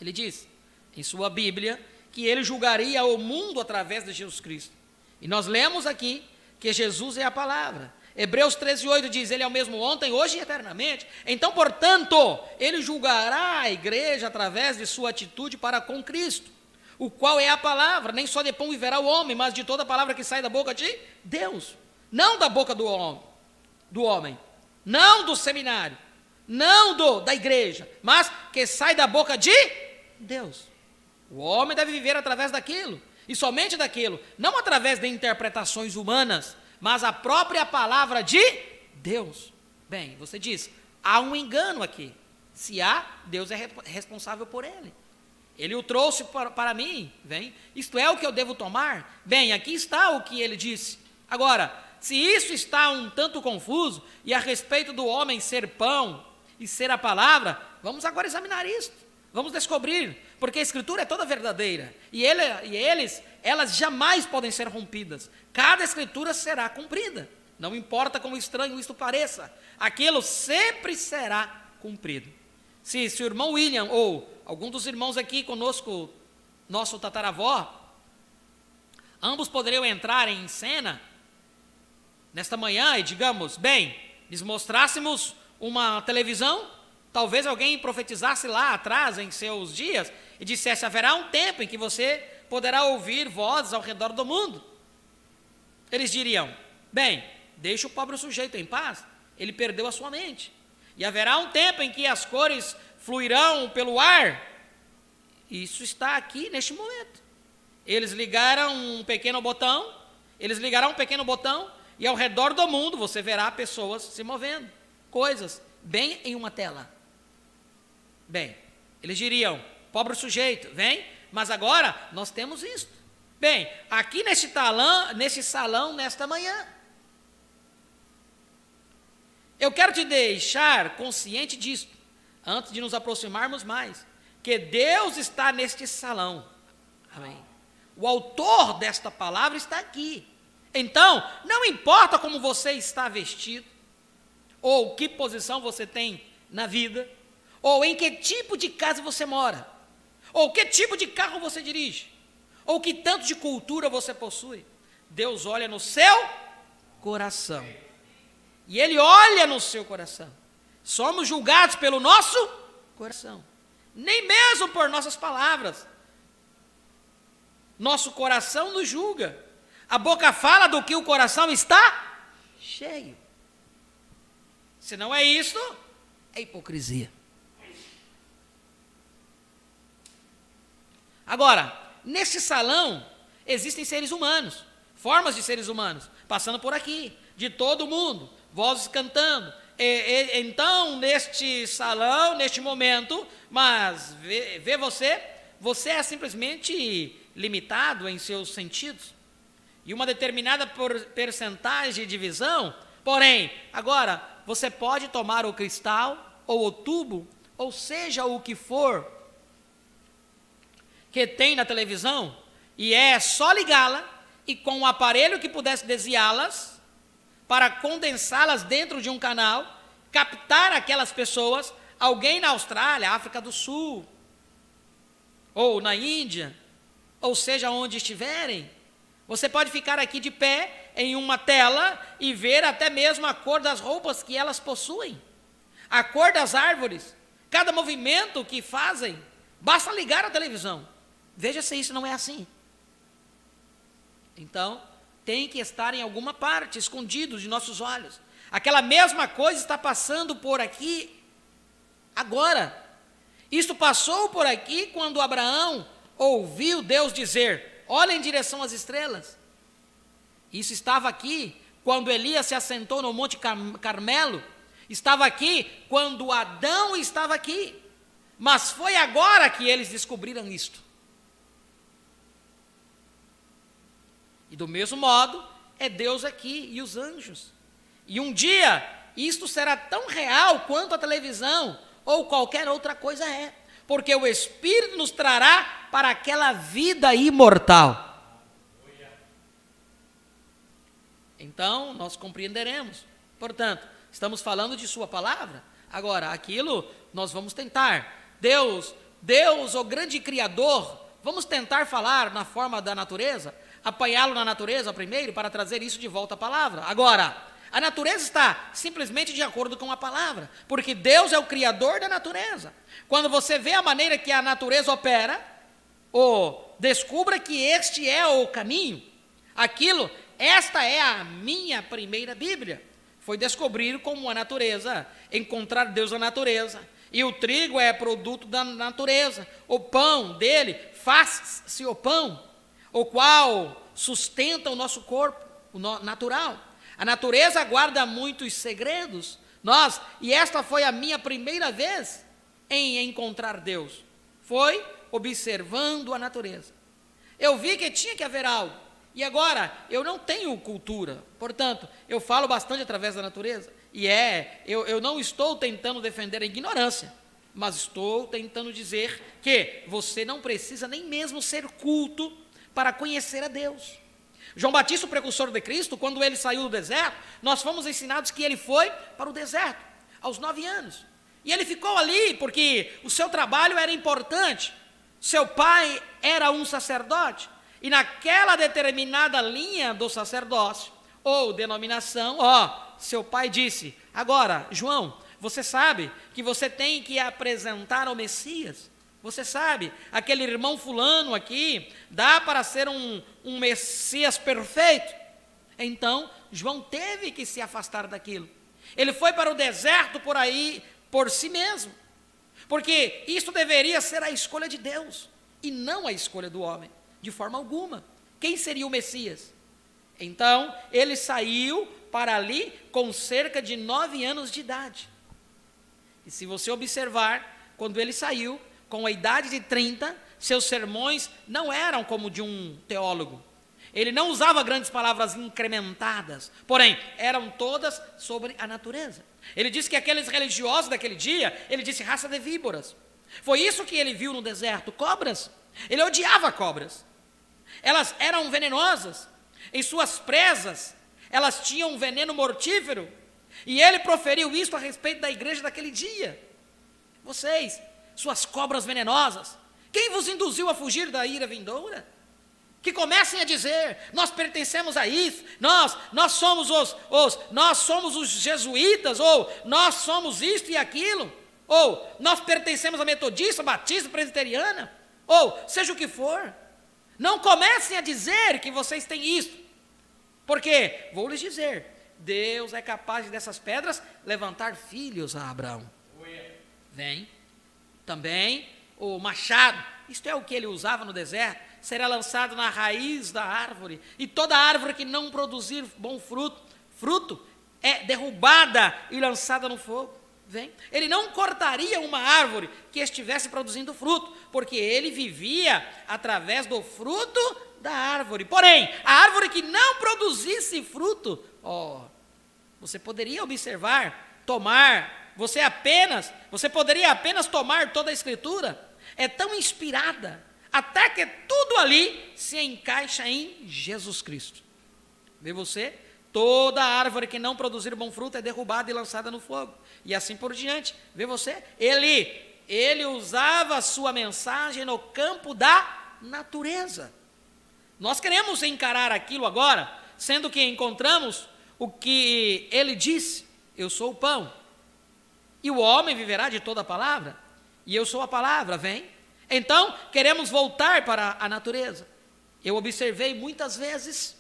Ele diz, em sua Bíblia, que ele julgaria o mundo através de Jesus Cristo. E nós lemos aqui que Jesus é a palavra. Hebreus 13:8 diz, ele é o mesmo ontem, hoje e eternamente. Então, portanto, ele julgará a igreja através de sua atitude para com Cristo, o qual é a palavra. Nem só de pão viverá o homem, mas de toda palavra que sai da boca de Deus. Não da boca do homem, não do seminário, não da igreja, mas que sai da boca de Deus. O homem deve viver através daquilo, e somente daquilo, não através de interpretações humanas, mas a própria palavra de Deus. Bem, você diz, há um engano aqui. Se há, Deus é responsável por ele. Ele o trouxe para mim, isto é o que eu devo tomar? Bem, aqui está o que ele disse. Agora, se isso está um tanto confuso, e a respeito do homem ser pão e ser a palavra, vamos agora examinar isso. Vamos descobrir, porque a escritura é toda verdadeira, e elas jamais podem ser rompidas. Cada escritura será cumprida, não importa quão estranho isto pareça, aquilo sempre será cumprido. Se o irmão William, ou algum dos irmãos aqui conosco, nosso tataravó, ambos poderiam entrar em cena nesta manhã e digamos, bem, lhes mostrássemos uma televisão, talvez alguém profetizasse lá atrás, em seus dias, e dissesse: haverá um tempo em que você poderá ouvir vozes ao redor do mundo. Eles diriam: bem, deixe o pobre sujeito em paz, ele perdeu a sua mente. E haverá um tempo em que as cores fluirão pelo ar. Isso está aqui neste momento. Eles ligaram um pequeno botão, e ao redor do mundo você verá pessoas se movendo, coisas, bem em uma tela. Bem, eles diriam: pobre sujeito, vem, mas agora nós temos isto. Bem, aqui neste salão, nesta manhã, eu quero te deixar consciente disto, antes de nos aproximarmos mais, que Deus está neste salão. Amém. O autor desta palavra está aqui. Então, não importa como você está vestido, ou que posição você tem na vida, ou em que tipo de casa você mora, ou que tipo de carro você dirige, ou que tanto de cultura você possui. Deus olha no seu coração. E Ele olha no seu coração. Somos julgados pelo nosso coração, nem mesmo por nossas palavras. Nosso coração nos julga. A boca fala do que o coração está cheio. Se não é isso, é hipocrisia. Agora, nesse salão existem seres humanos, formas de seres humanos, passando por aqui, de todo mundo, vozes cantando. Então, neste salão, neste momento, mas vê você é simplesmente limitado em seus sentidos, e uma determinada percentagem de visão. Porém, agora, você pode tomar o cristal, ou o tubo, ou seja o que for, que tem na televisão, e é só ligá-la, e com um aparelho que pudesse desviá-las, para condensá-las dentro de um canal, captar aquelas pessoas, alguém na Austrália, África do Sul, ou na Índia, ou seja, onde estiverem. Você pode ficar aqui de pé em uma tela e ver até mesmo a cor das roupas que elas possuem, a cor das árvores, cada movimento que fazem. Basta ligar a televisão. Veja se isso não é assim. Então, tem que estar em alguma parte, escondido de nossos olhos. Aquela mesma coisa está passando por aqui agora. Isto passou por aqui quando Abraão ouviu Deus dizer: olha em direção às estrelas. Isso estava aqui quando Elias se assentou no Monte Carmelo. Estava aqui quando Adão estava aqui. Mas foi agora que eles descobriram isto. E do mesmo modo, é Deus aqui e os anjos. E um dia, isto será tão real quanto a televisão ou qualquer outra coisa é. Porque o Espírito nos trará para aquela vida imortal. Então, nós compreenderemos. Portanto, estamos falando de sua palavra. Agora, aquilo nós vamos tentar. Deus, o grande Criador, vamos tentar falar na forma da natureza, apanhá-lo na natureza primeiro, para trazer isso de volta à palavra. Agora, a natureza está simplesmente de acordo com a palavra, porque Deus é o Criador da natureza. Quando você vê a maneira que a natureza opera, descubra que este é o caminho. Esta é a minha primeira Bíblia. Foi descobrir como a natureza, encontrar Deus na natureza. E o trigo é produto da natureza. O pão dele, faz-se o pão, o qual sustenta o nosso corpo, o natural. A natureza guarda muitos segredos. E esta foi a minha primeira vez em encontrar Deus. Foi observando a natureza. Eu vi que tinha que haver algo. E agora, eu não tenho cultura. Portanto, eu falo bastante através da natureza. Eu não estou tentando defender a ignorância, mas estou tentando dizer que você não precisa nem mesmo ser culto para conhecer a Deus. João Batista, o precursor de Cristo, quando ele saiu do deserto, nós fomos ensinados que ele foi para o deserto, aos 9 anos. E ele ficou ali porque o seu trabalho era importante. Seu pai era um sacerdote. E naquela determinada linha do sacerdócio, ou denominação, seu pai disse: agora, João, você sabe que você tem que apresentar ao Messias. Você sabe, aquele irmão fulano aqui, dá para ser um Messias perfeito. Então, João teve que se afastar daquilo. Ele foi para o deserto por aí, por si mesmo. Porque isso deveria ser a escolha de Deus, e não a escolha do homem, de forma alguma. Quem seria o Messias? Então, ele saiu para ali com cerca de 9 anos de idade. E se você observar, quando ele saiu, com a idade de 30, seus sermões não eram como de um teólogo. Ele não usava grandes palavras incrementadas, porém, eram todas sobre a natureza. Ele disse que aqueles religiosos daquele dia, ele disse raça de víboras. Foi isso que ele viu no deserto, cobras. Ele odiava cobras. Elas eram venenosas. Em suas presas, elas tinham um veneno mortífero. E ele proferiu isso a respeito da igreja daquele dia. Vocês, suas cobras venenosas, quem vos induziu a fugir da ira vindoura? Que comecem a dizer, nós pertencemos a isso, nós somos os jesuítas, ou nós somos isto e aquilo, ou nós pertencemos a metodista, batista, presbiteriana, ou seja o que for. Não comecem a dizer que vocês têm isso, porque, vou lhes dizer, Deus é capaz de dessas pedras levantar filhos a Abraão. Vem, também o machado, isto é o que ele usava no deserto, será lançado na raiz da árvore, e toda árvore que não produzir bom fruto é derrubada e lançada no fogo. Vem. Ele não cortaria uma árvore que estivesse produzindo fruto, porque ele vivia através do fruto da árvore. Porém, a árvore que não produzisse fruto, você poderia observar, você poderia apenas tomar toda a Escritura, é tão inspirada, até que tudo ali se encaixa em Jesus Cristo. Vê você? Toda árvore que não produzir bom fruto é derrubada e lançada no fogo. E assim por diante. Vê você? Ele usava a sua mensagem no campo da natureza. Nós queremos encarar aquilo agora, sendo que encontramos o que ele disse: eu sou o pão, e o homem viverá de toda a palavra, e eu sou a palavra, vem. Então, queremos voltar para a natureza. Eu observei muitas vezes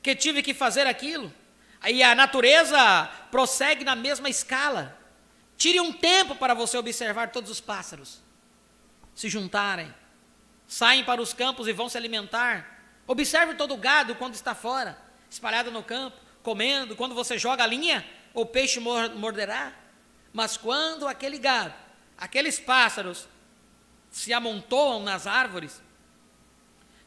que tive que fazer aquilo, aí a natureza prossegue na mesma escala. Tire um tempo para você observar todos os pássaros se juntarem, saem para os campos e vão se alimentar. Observe todo o gado quando está fora, espalhado no campo, comendo. Quando você joga a linha, o peixe morderá. Mas quando aquele gado, aqueles pássaros se amontoam nas árvores,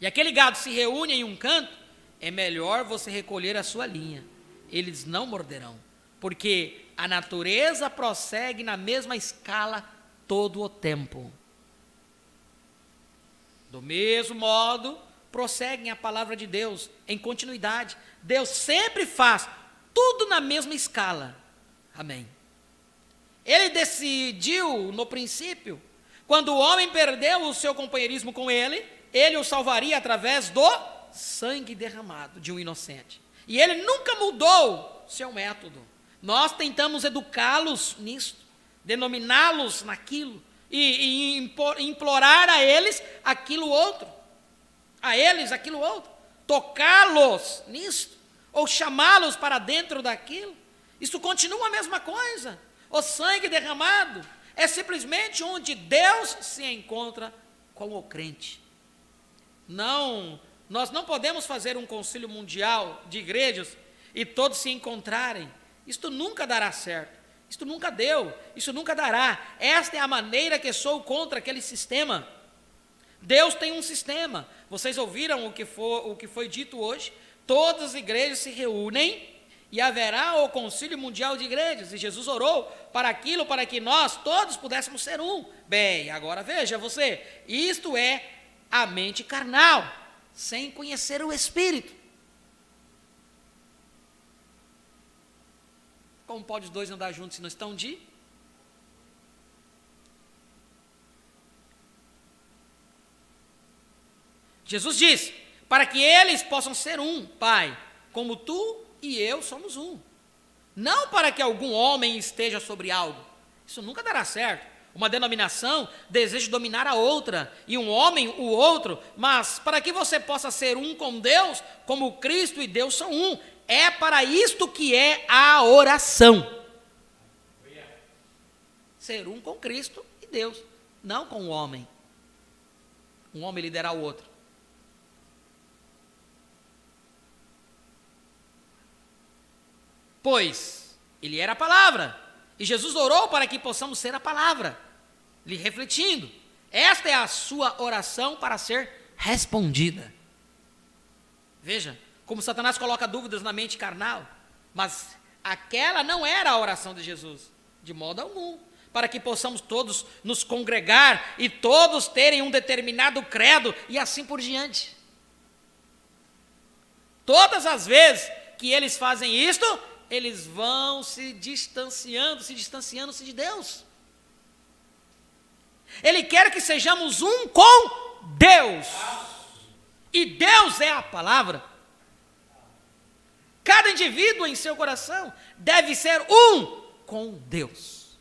e aquele gado se reúne em um canto, é melhor você recolher a sua linha. Eles não morderão, porque a natureza prossegue na mesma escala todo o tempo. Do mesmo modo, prosseguem a palavra de Deus em continuidade. Deus sempre faz tudo na mesma escala. Amém. Ele decidiu no princípio, quando o homem perdeu o seu companheirismo com ele o salvaria através do sangue derramado de um inocente. E ele nunca mudou seu método. Nós tentamos educá-los nisso, denominá-los naquilo, e implorar a eles aquilo outro, tocá-los nisso, ou chamá-los para dentro daquilo. Isso continua a mesma coisa. O sangue derramado é simplesmente onde Deus se encontra com o crente. Nós não podemos fazer um concílio mundial de igrejas e todos se encontrarem. Isto nunca dará certo. Isto nunca deu. Isso nunca dará. Esta é a maneira que sou contra aquele sistema. Deus tem um sistema. Vocês ouviram o que foi dito hoje? Todas as igrejas se reúnem e haverá o concílio mundial de igrejas. E Jesus orou para que nós todos pudéssemos ser um. Bem, agora veja você. Isto é a mente carnal, sem conhecer o Espírito. Como pode os dois andar juntos se não estão de? Jesus disse, para que eles possam ser um, Pai, como tu e eu somos um. Não para que algum homem esteja sobre algo, Isso nunca dará certo. Uma denominação deseja dominar a outra, e um homem o outro, mas para que você possa ser um com Deus, como Cristo e Deus são um, é para isto que é a oração. Ser um com Cristo e Deus, não com o homem. Um homem liderar o outro. Pois ele era a palavra, e Jesus orou para que possamos ser a palavra, lhe refletindo. Esta é a sua oração para ser respondida. Veja como Satanás coloca dúvidas na mente carnal, mas aquela não era a oração de Jesus, de modo algum, para que possamos todos nos congregar e todos terem um determinado credo e assim por diante. Todas as vezes que eles fazem isto, eles vão se distanciando-se de Deus. Ele quer que sejamos um com Deus. E Deus é a palavra. Cada indivíduo em seu coração deve ser um com Deus.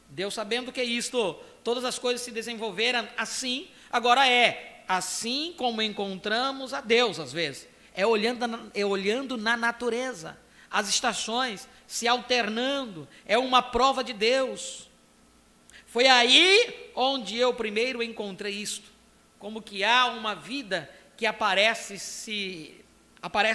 Deus, sabendo que isto, todas as coisas se desenvolveram assim, agora é assim como encontramos a Deus às vezes. É olhando na natureza, as estações se alternando, é uma prova de Deus. Foi aí onde eu primeiro encontrei isto, como que há uma vida que aparece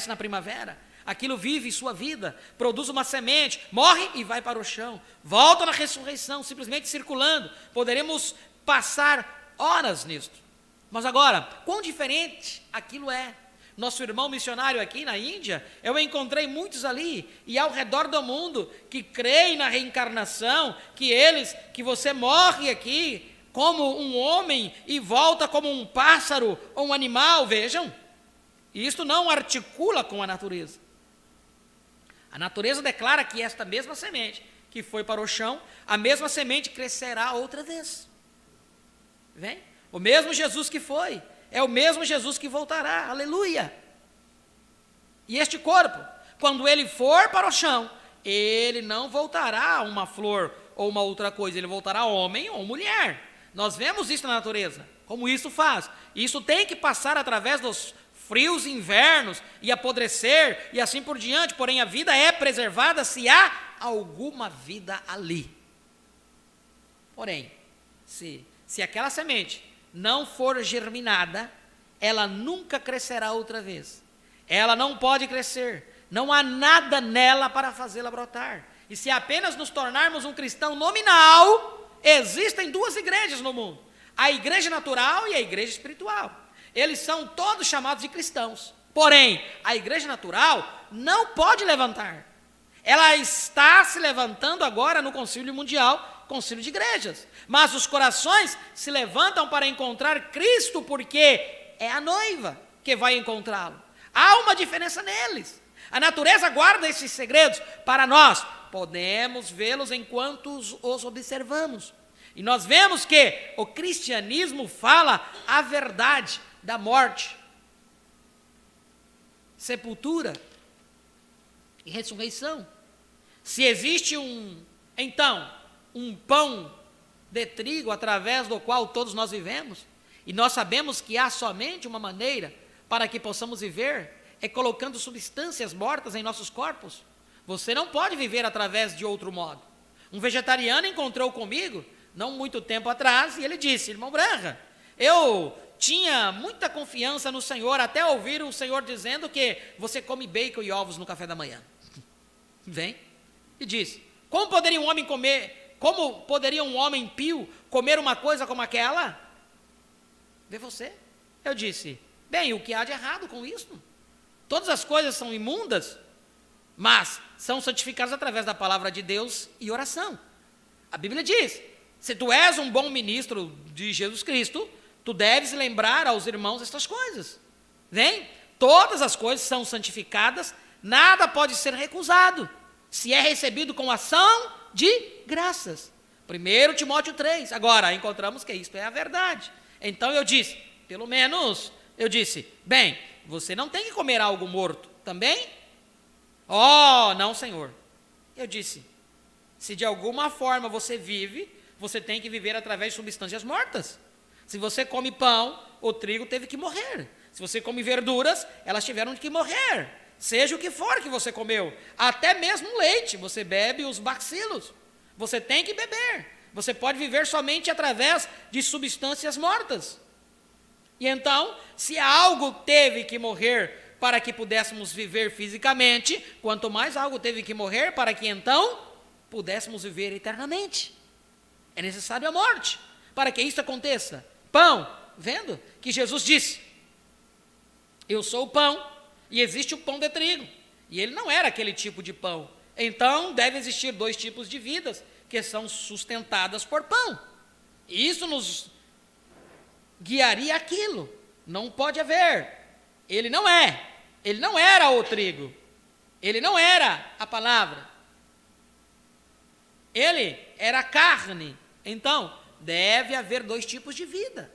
na primavera, aquilo vive sua vida, produz uma semente, morre e vai para o chão, volta na ressurreição, simplesmente circulando. Poderemos passar horas nisto, mas agora, quão diferente aquilo é. Nosso irmão missionário aqui na Índia, eu encontrei muitos ali e ao redor do mundo que creem na reencarnação, que você morre aqui como um homem e volta como um pássaro ou um animal, vejam. E isto não articula com a natureza. A natureza declara que esta mesma semente que foi para o chão, a mesma semente crescerá outra vez. Vem? O mesmo Jesus que foi, é o mesmo Jesus que voltará, aleluia. E este corpo, quando ele for para o chão, ele não voltará uma flor ou uma outra coisa, ele voltará homem ou mulher. Nós vemos isso na natureza, como isso faz. Isso tem que passar através dos frios invernos e apodrecer e assim por diante, porém a vida é preservada se há alguma vida ali. Porém, se aquela semente não for germinada, ela nunca crescerá outra vez. Ela não pode crescer, não há nada nela para fazê-la brotar. E se apenas nos tornarmos um cristão nominal, existem duas igrejas no mundo: a igreja natural e a igreja espiritual. Eles são todos chamados de cristãos. Porém, a igreja natural não pode levantar. Ela está se levantando agora no Concílio Mundial, Concílio de Igrejas. Mas os corações se levantam para encontrar Cristo, porque é a noiva que vai encontrá-lo. Há uma diferença neles. A natureza guarda esses segredos para nós. Podemos vê-los enquanto os observamos. E nós vemos que o cristianismo fala a verdade da morte, sepultura e ressurreição. Se existe um pão de trigo através do qual todos nós vivemos, e nós sabemos que há somente uma maneira para que possamos viver, é colocando substâncias mortas em nossos corpos. Você não pode viver através de outro modo. Um vegetariano encontrou comigo, não muito tempo atrás, e ele disse: irmão Branca, eu tinha muita confiança no Senhor, até ouvir o Senhor dizendo que você come bacon e ovos no café da manhã. Vem e diz: como poderia um homem pio comer uma coisa como aquela? Vê você. Eu disse: bem, o que há de errado com isso? Todas as coisas são imundas, mas são santificadas através da palavra de Deus e oração. A Bíblia diz: se tu és um bom ministro de Jesus Cristo, tu deves lembrar aos irmãos estas coisas. Vem? Todas as coisas são santificadas, nada pode ser recusado, se é recebido com ação de graças. 1 Timóteo 3. Agora, encontramos que isto é a verdade. Então eu disse, bem, você não tem que comer algo morto também? Oh, não, Senhor. Eu disse, Se de alguma forma você vive, você tem que viver através de substâncias mortas. Se você come pão, o trigo teve que morrer. Se você come verduras, elas tiveram que morrer. Seja o que for que você comeu, até mesmo leite, você bebe os bacilos. Você tem que beber. Você pode viver somente através de substâncias mortas. E então, se algo teve que morrer para que pudéssemos viver fisicamente, quanto mais algo teve que morrer para que então pudéssemos viver eternamente. É necessário a morte para que isso aconteça. Pão, vendo que Jesus disse: eu sou o pão, e existe o pão de trigo. E ele não era aquele tipo de pão. Então, deve existir dois tipos de vidas que são sustentadas por pão. E isso nos guiaria aquilo. Não pode haver. Ele não era o trigo. Ele não era a palavra. Ele era carne. Então, deve haver dois tipos de vida.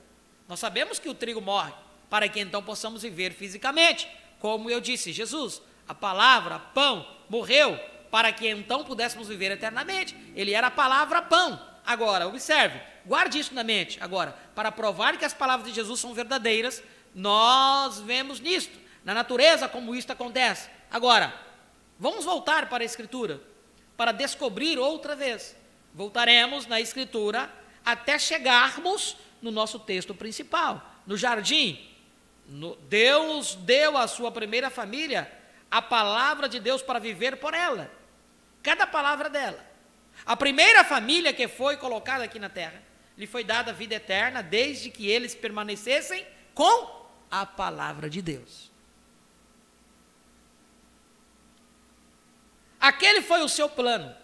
Nós sabemos que o trigo morre, para que então possamos viver fisicamente. Como eu disse, Jesus, a palavra, pão, morreu, para que então pudéssemos viver eternamente. Ele era a palavra pão. Agora, observe, guarde isso na mente. Agora, para provar que as palavras de Jesus são verdadeiras, nós vemos nisto, na natureza, como isto acontece. Agora, vamos voltar para a Escritura, para descobrir outra vez. Voltaremos na Escritura até chegarmos no nosso texto principal, no jardim. Deus deu à sua primeira família a palavra de Deus para viver por ela. Cada palavra dela. A primeira família que foi colocada aqui na terra, lhe foi dada a vida eterna, desde que eles permanecessem com a palavra de Deus. Aquele foi o seu plano.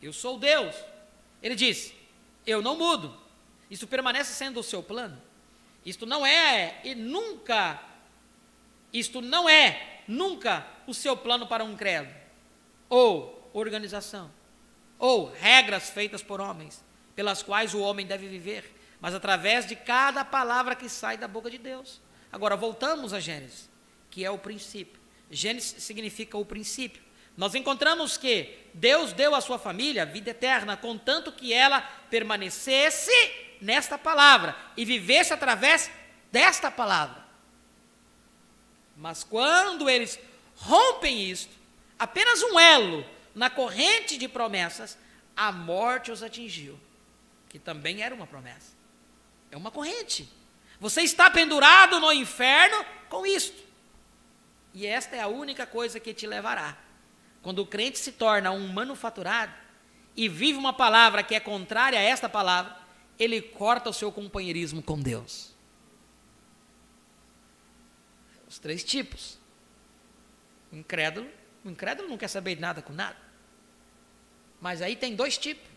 Eu sou Deus. Ele disse: eu não mudo. Isso permanece sendo o seu plano. Isto não é nunca o seu plano para um credo, ou organização, ou regras feitas por homens, pelas quais o homem deve viver, mas através de cada palavra que sai da boca de Deus. Agora, voltamos a Gênesis, que é o princípio. Gênesis significa o princípio. Nós encontramos que Deus deu à sua família vida eterna, contanto que ela permanecesse nesta palavra e vivesse através desta palavra. Mas quando eles rompem isto, apenas um elo na corrente de promessas, a morte os atingiu, que também era uma promessa. É uma corrente. Você está pendurado no inferno com isto. E esta é a única coisa que te levará. Quando o crente se torna um manufaturado e vive uma palavra que é contrária a esta palavra, ele corta o seu companheirismo com Deus. Os três tipos. O incrédulo não quer saber de nada com nada. Mas aí tem dois tipos.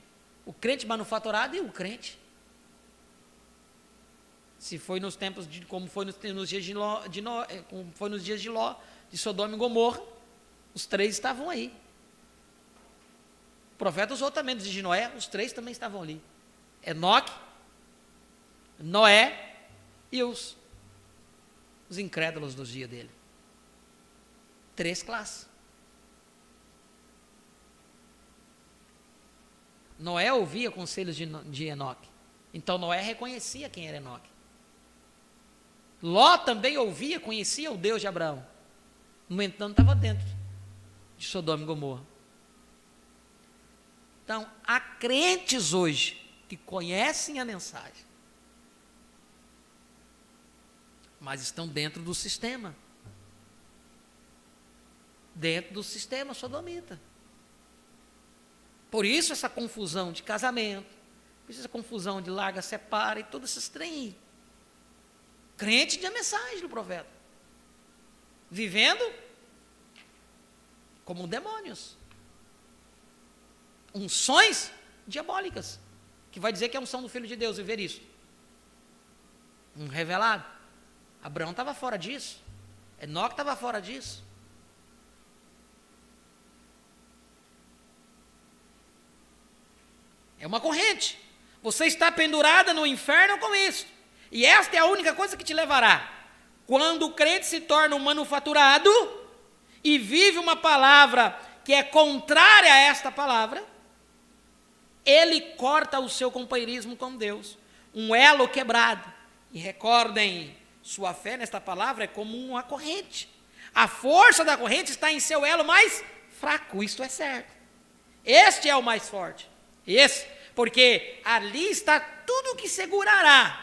O crente manufaturado e o crente. Se foi nos tempos de, como foi nos dias de Ló, de Sodoma e Gomorra, os três estavam aí. O profeta usou também dos dias de Noé, os três também estavam ali. Enoque, Noé e os incrédulos dos dias dele. Três classes. Noé ouvia conselhos de Enoque. Então Noé reconhecia quem era Enoque. Ló também ouvia, conhecia o Deus de Abraão. No entanto, estava dentro de Sodoma e Gomorra. Então, há crentes hoje que conhecem a mensagem, mas estão dentro do sistema. Dentro do sistema sodomita. Por isso essa confusão de casamento, por isso essa confusão de larga, separa e todos esses trem. Crente de mensagem do profeta. Vivendo como demônios. Unções diabólicas. Que vai dizer que é unção do Filho de Deus viver isso. Um revelado. Abraão estava fora disso. Enoque estava fora disso. É uma corrente. Você está pendurada no inferno com isso. E esta é a única coisa que te levará. Quando o crente se torna um manufaturado e vive uma palavra que é contrária a esta palavra, ele corta o seu companheirismo com Deus, um elo quebrado. E recordem, sua fé nesta palavra é como uma corrente. A força da corrente está em seu elo mais fraco, isto é certo. Este é o mais forte. Porque ali está tudo que segurará.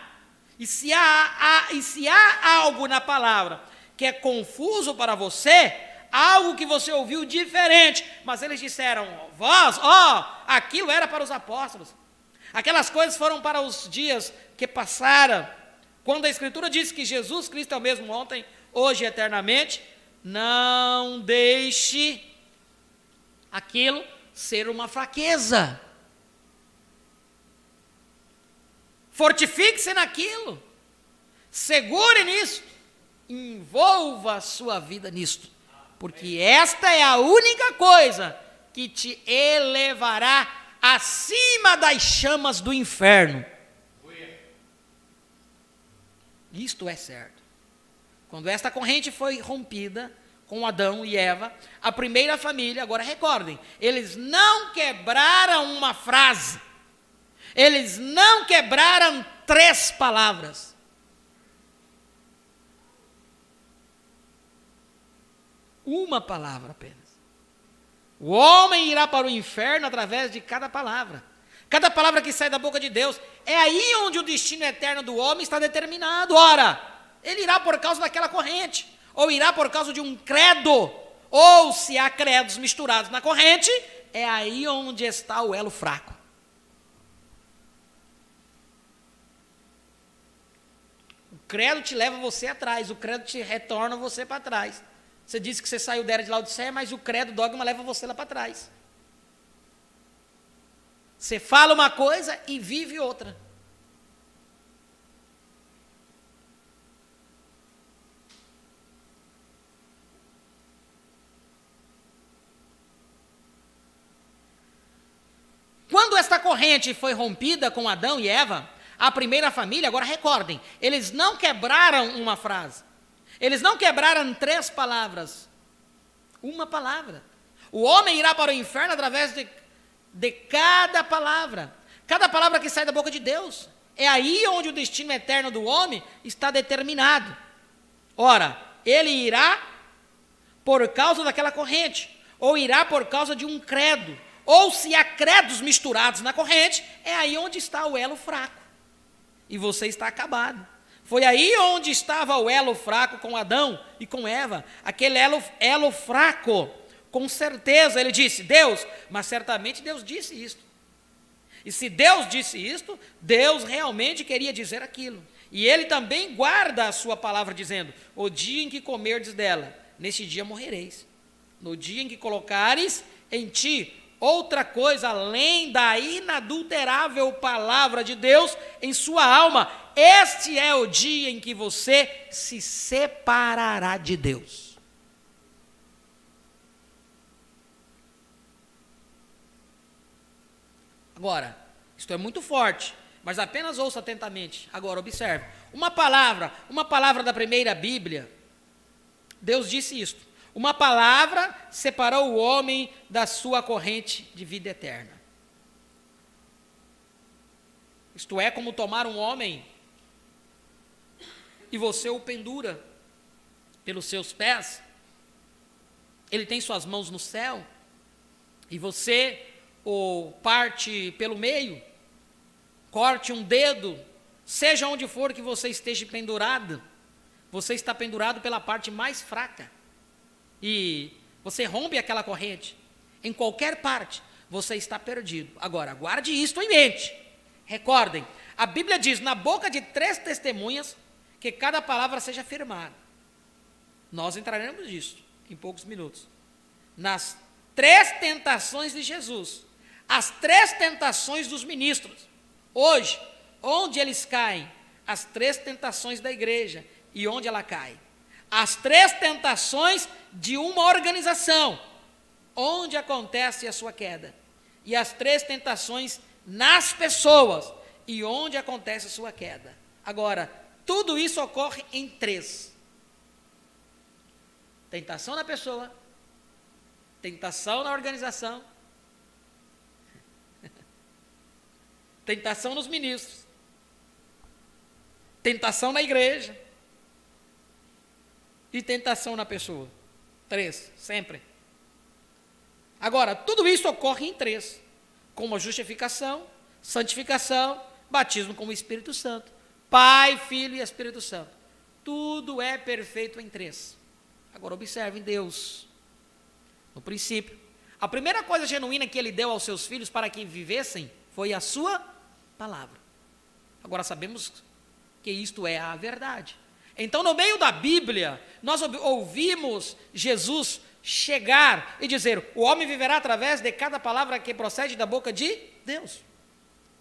E se há algo na palavra que é confuso para você, algo que você ouviu diferente, mas eles disseram, aquilo era para os apóstolos. Aquelas coisas foram para os dias que passaram. Quando a Escritura diz que Jesus Cristo é o mesmo ontem, hoje e eternamente, não deixe aquilo ser uma fraqueza. Fortifique-se naquilo. Segure nisso. Envolva a sua vida nisto. Porque esta é a única coisa que te elevará acima das chamas do inferno. Isto é certo. Quando esta corrente foi rompida com Adão e Eva, a primeira família, agora recordem, eles não quebraram uma frase, eles não quebraram 3 palavras. Uma palavra apenas. O homem irá para o inferno através de cada palavra. Cada palavra que sai da boca de Deus. É aí onde o destino eterno do homem está determinado. Ora, ele irá por causa daquela corrente, ou irá por causa de um credo, ou se há credos misturados na corrente, é aí onde está o elo fraco. O credo te leva você atrás, o credo te retorna você para trás. Você disse que você saiu da era de Laodiceia, mas o credo, o dogma leva você lá para trás. Você fala uma coisa e vive outra. Quando esta corrente foi rompida com Adão e Eva, a primeira família, agora recordem, eles não quebraram uma frase. Eles não quebraram 3 palavras. Uma palavra. O homem irá para o inferno através de cada palavra. Cada palavra que sai da boca de Deus. É aí onde o destino eterno do homem está determinado. Ora, ele irá por causa daquela corrente, ou irá por causa de um credo, ou se há credos misturados na corrente, é aí onde está o elo fraco. E você está acabado. Foi aí onde estava o elo fraco com Adão e com Eva. Aquele elo fraco, com certeza, ele disse, Deus, mas certamente Deus disse isto. E se Deus disse isto, Deus realmente queria dizer aquilo. E ele também guarda a sua palavra dizendo, o dia em que comerdes dela, nesse dia morrereis. No dia em que colocares em ti outra coisa além da inadulterável palavra de Deus em sua alma, este é o dia em que você se separará de Deus. Agora, isto é muito forte, mas apenas ouça atentamente. Agora, observe. Uma palavra da primeira Bíblia, Deus disse isto. Uma palavra separou o homem da sua corrente de vida eterna. Isto é como tomar um homem e você o pendura pelos seus pés. Ele tem suas mãos no céu e você o parte pelo meio, corte um dedo, seja onde for que você esteja pendurado, você está pendurado pela parte mais fraca. E você rompe aquela corrente, em qualquer parte, você está perdido. Agora, guarde isto em mente. Recordem, a Bíblia diz, na boca de 3 testemunhas, que cada palavra seja firmada. Nós entraremos nisso em poucos minutos. Nas 3 tentações de Jesus, as 3 tentações dos ministros. Hoje, onde eles caem? As 3 tentações da igreja. E onde ela cai? As 3 tentações de uma organização, onde acontece a sua queda. E as 3 tentações nas pessoas, e onde acontece a sua queda. Agora, tudo isso ocorre em 3. Tentação na pessoa, Tentação na organização. Tentação nos ministros. Tentação na igreja. E tentação na pessoa. 3, sempre. Agora, tudo isso ocorre em 3. Como a justificação, santificação, batismo com o Espírito Santo. Pai, Filho e Espírito Santo. Tudo é perfeito em 3. Agora observem Deus. No princípio, a primeira coisa genuína que Ele deu aos seus filhos para que vivessem foi a sua palavra. Agora sabemos que isto é a verdade. Então, no meio da Bíblia, nós ouvimos Jesus chegar e dizer: o homem viverá através de cada palavra que procede da boca de Deus.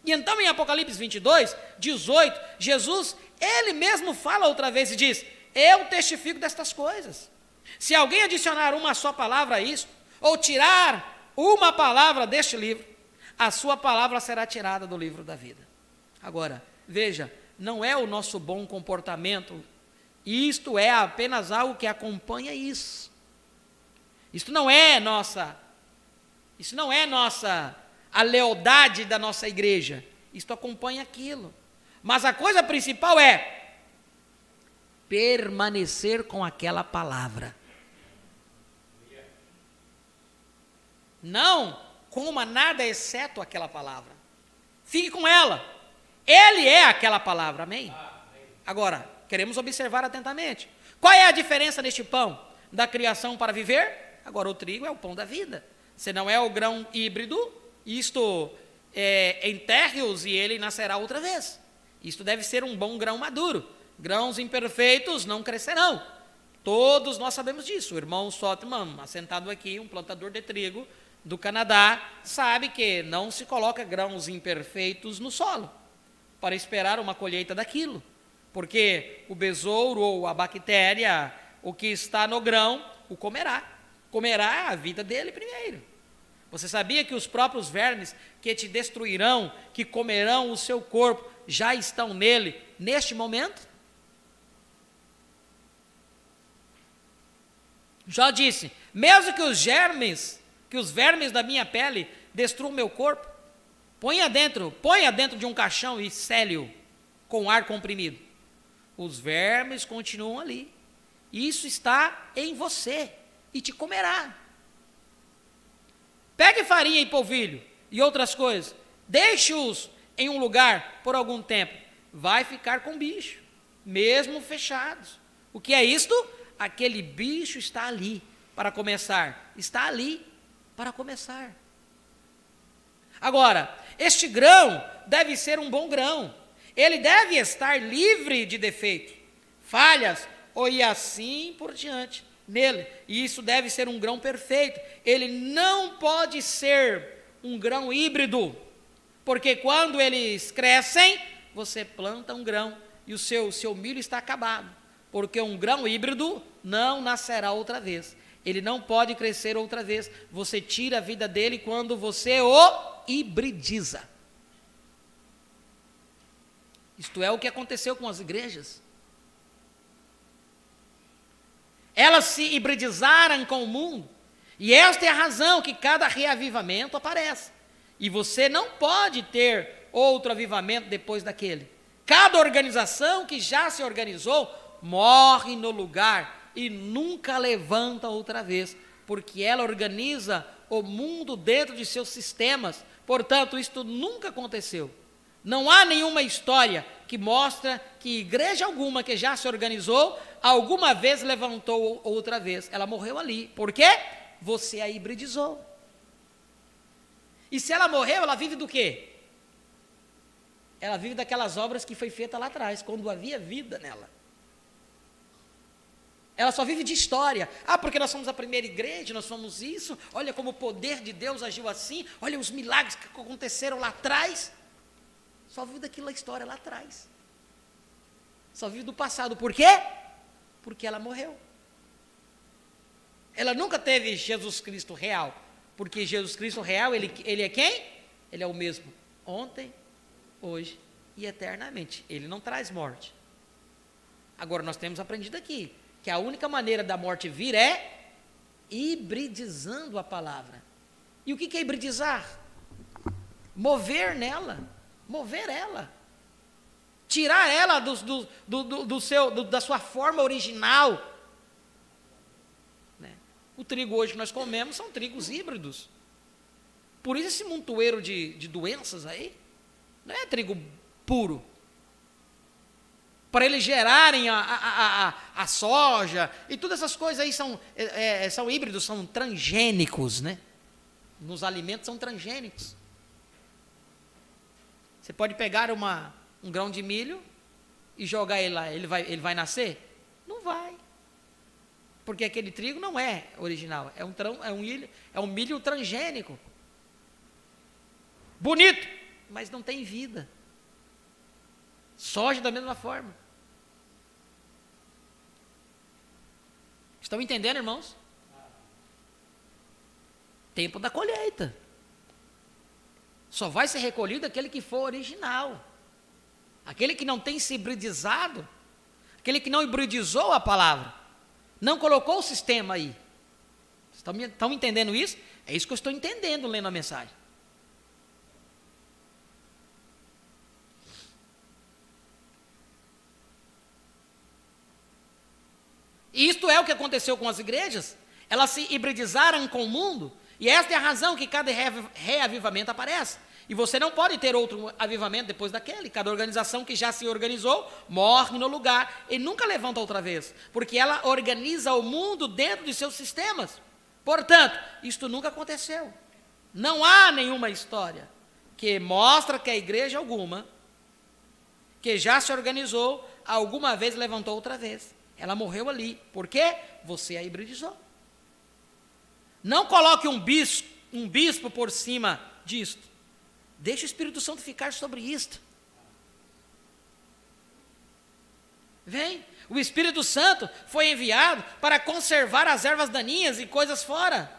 E então, em Apocalipse 22, 18, Jesus, Ele mesmo fala outra vez e diz: eu testifico destas coisas. Se alguém adicionar uma só palavra a isto, ou tirar uma palavra deste livro, a sua palavra será tirada do livro da vida. Agora, veja, não é o nosso bom comportamento, isto é apenas algo que acompanha isso. Isso não é a lealdade da nossa igreja, isto acompanha aquilo. Mas a coisa principal é permanecer com aquela palavra. Não coma nada exceto aquela palavra. Fique com ela. Ele é aquela palavra, amém? Agora, queremos observar atentamente. Qual é a diferença neste pão? Da criação para viver? Agora, o trigo é o pão da vida. Se não é o grão híbrido, isto enterre-os e ele nascerá outra vez. Isto deve ser um bom grão maduro. Grãos imperfeitos não crescerão. Todos nós sabemos disso. O irmão Sotman, assentado aqui, um plantador de trigo do Canadá, sabe que não se coloca grãos imperfeitos no solo para esperar uma colheita daquilo, porque o besouro ou a bactéria, o que está no grão, o comerá a vida dele primeiro. Você sabia que os próprios vermes que te destruirão, que comerão o seu corpo, já estão nele neste momento? Já disse, mesmo que os vermes da minha pele destruam meu corpo, ponha dentro de um caixão e cele-o com ar comprimido. Os vermes continuam ali. Isso está em você e te comerá. Pegue farinha e polvilho e outras coisas, deixe-os em um lugar por algum tempo, vai ficar com bicho, mesmo fechados. O que é isto? Aquele bicho está ali para começar. Está ali para começar. Agora, este grão deve ser um bom grão. Ele deve estar livre de defeito, falhas, e assim por diante nele. E isso deve ser um grão perfeito. Ele não pode ser um grão híbrido, porque quando eles crescem, você planta um grão e o seu milho está acabado. Porque um grão híbrido não nascerá outra vez. Ele não pode crescer outra vez. Você tira a vida dele quando você o hibridiza. Isto é o que aconteceu com as igrejas. Elas se hibridizaram com o mundo. E esta é a razão que cada reavivamento aparece. E você não pode ter outro avivamento depois daquele. Cada organização que já se organizou morre no lugar e nunca levanta outra vez, porque ela organiza o mundo dentro de seus sistemas. Portanto, isto nunca aconteceu. Não há nenhuma história que mostra que igreja alguma que já se organizou, alguma vez levantou outra vez. Ela morreu ali. Por quê? Você a hibridizou. E se ela morreu, ela vive do quê? Ela vive daquelas obras que foi feita lá atrás, quando havia vida nela. Ela só vive de história. Porque nós somos a primeira igreja, nós somos isso. Olha como o poder de Deus agiu assim. Olha os milagres que aconteceram lá atrás. Só vive daquela história lá atrás. Só vive do passado. Por quê? Porque ela morreu. Ela nunca teve Jesus Cristo real. Porque Jesus Cristo real, ele é quem? Ele é o mesmo ontem, hoje e eternamente. Ele não traz morte. Agora nós temos aprendido aqui que a única maneira da morte vir é hibridizando a palavra. E o que é hibridizar? Mover nela, mover ela. Tirar ela da sua forma original. Né? O trigo hoje que nós comemos são trigos híbridos. Por isso esse montoeiro de doenças aí, não é trigo puro. Para eles gerarem a soja, e todas essas coisas aí são híbridos, são transgênicos, né? Nos alimentos são transgênicos. Você pode pegar um grão de milho e jogar ele lá, ele vai nascer? Não vai. Porque aquele trigo não é original, é um milho transgênico. Bonito, mas não tem vida. Soja da mesma forma. Estão entendendo, irmãos? Tempo da colheita. Só vai ser recolhido aquele que for original. Aquele que não tem se hibridizado, aquele que não hibridizou a palavra, não colocou o sistema aí. Estão entendendo isso? É isso que eu estou entendendo lendo a mensagem. E isto é o que aconteceu com as igrejas. Elas se hibridizaram com o mundo, e esta é a razão que cada reavivamento aparece. E você não pode ter outro avivamento depois daquele. Cada organização que já se organizou morre no lugar e nunca levanta outra vez, porque ela organiza o mundo dentro de seus sistemas. Portanto, isto nunca aconteceu. Não há nenhuma história que mostra que a igreja alguma, que já se organizou, alguma vez levantou outra vez. Ela morreu ali. Por quê? Você a hibridizou. Não coloque um bispo por cima disto. Deixe o Espírito Santo ficar sobre isto. Vem. O Espírito Santo foi enviado para conservar as ervas daninhas e coisas fora.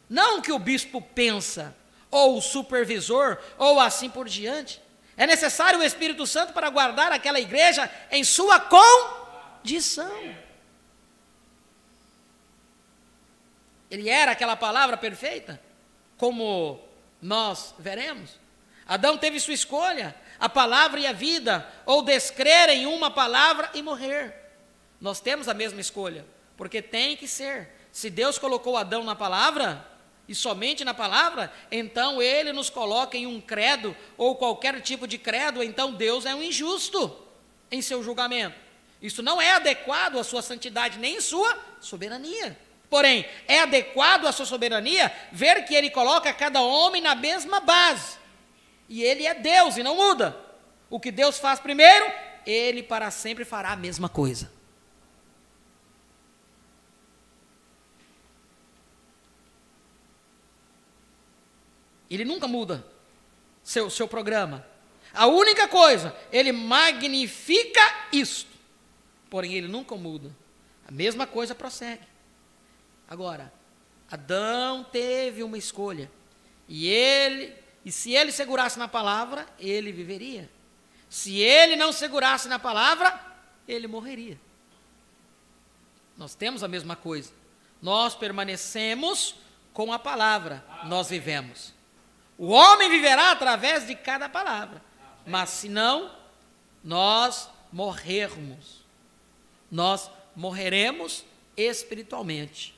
Não o que o bispo pensa, ou o supervisor, ou assim por diante. É necessário o Espírito Santo para guardar aquela igreja em sua condição. Ele era aquela palavra perfeita, como nós veremos. Adão teve sua escolha, a palavra e a vida, ou descrer em uma palavra e morrer. Nós temos a mesma escolha, porque tem que ser. Se Deus colocou Adão na palavra, e somente na palavra, então ele nos coloca em um credo, ou qualquer tipo de credo, então Deus é um injusto em seu julgamento. Isso não é adequado à sua santidade, nem em sua soberania. Porém, é adequado à sua soberania ver que ele coloca cada homem na mesma base. E ele é Deus e não muda. O que Deus faz primeiro, ele para sempre fará a mesma coisa. Ele nunca muda seu programa. A única coisa, ele magnifica isto. Porém, ele nunca muda. A mesma coisa prossegue. Agora, Adão teve uma escolha. E se ele segurasse na palavra, ele viveria. Se ele não segurasse na palavra, ele morreria. Nós temos a mesma coisa. Nós permanecemos com a palavra, nós vivemos. O homem viverá através de cada palavra. Mas se não, nós morrermos. Nós morreremos espiritualmente.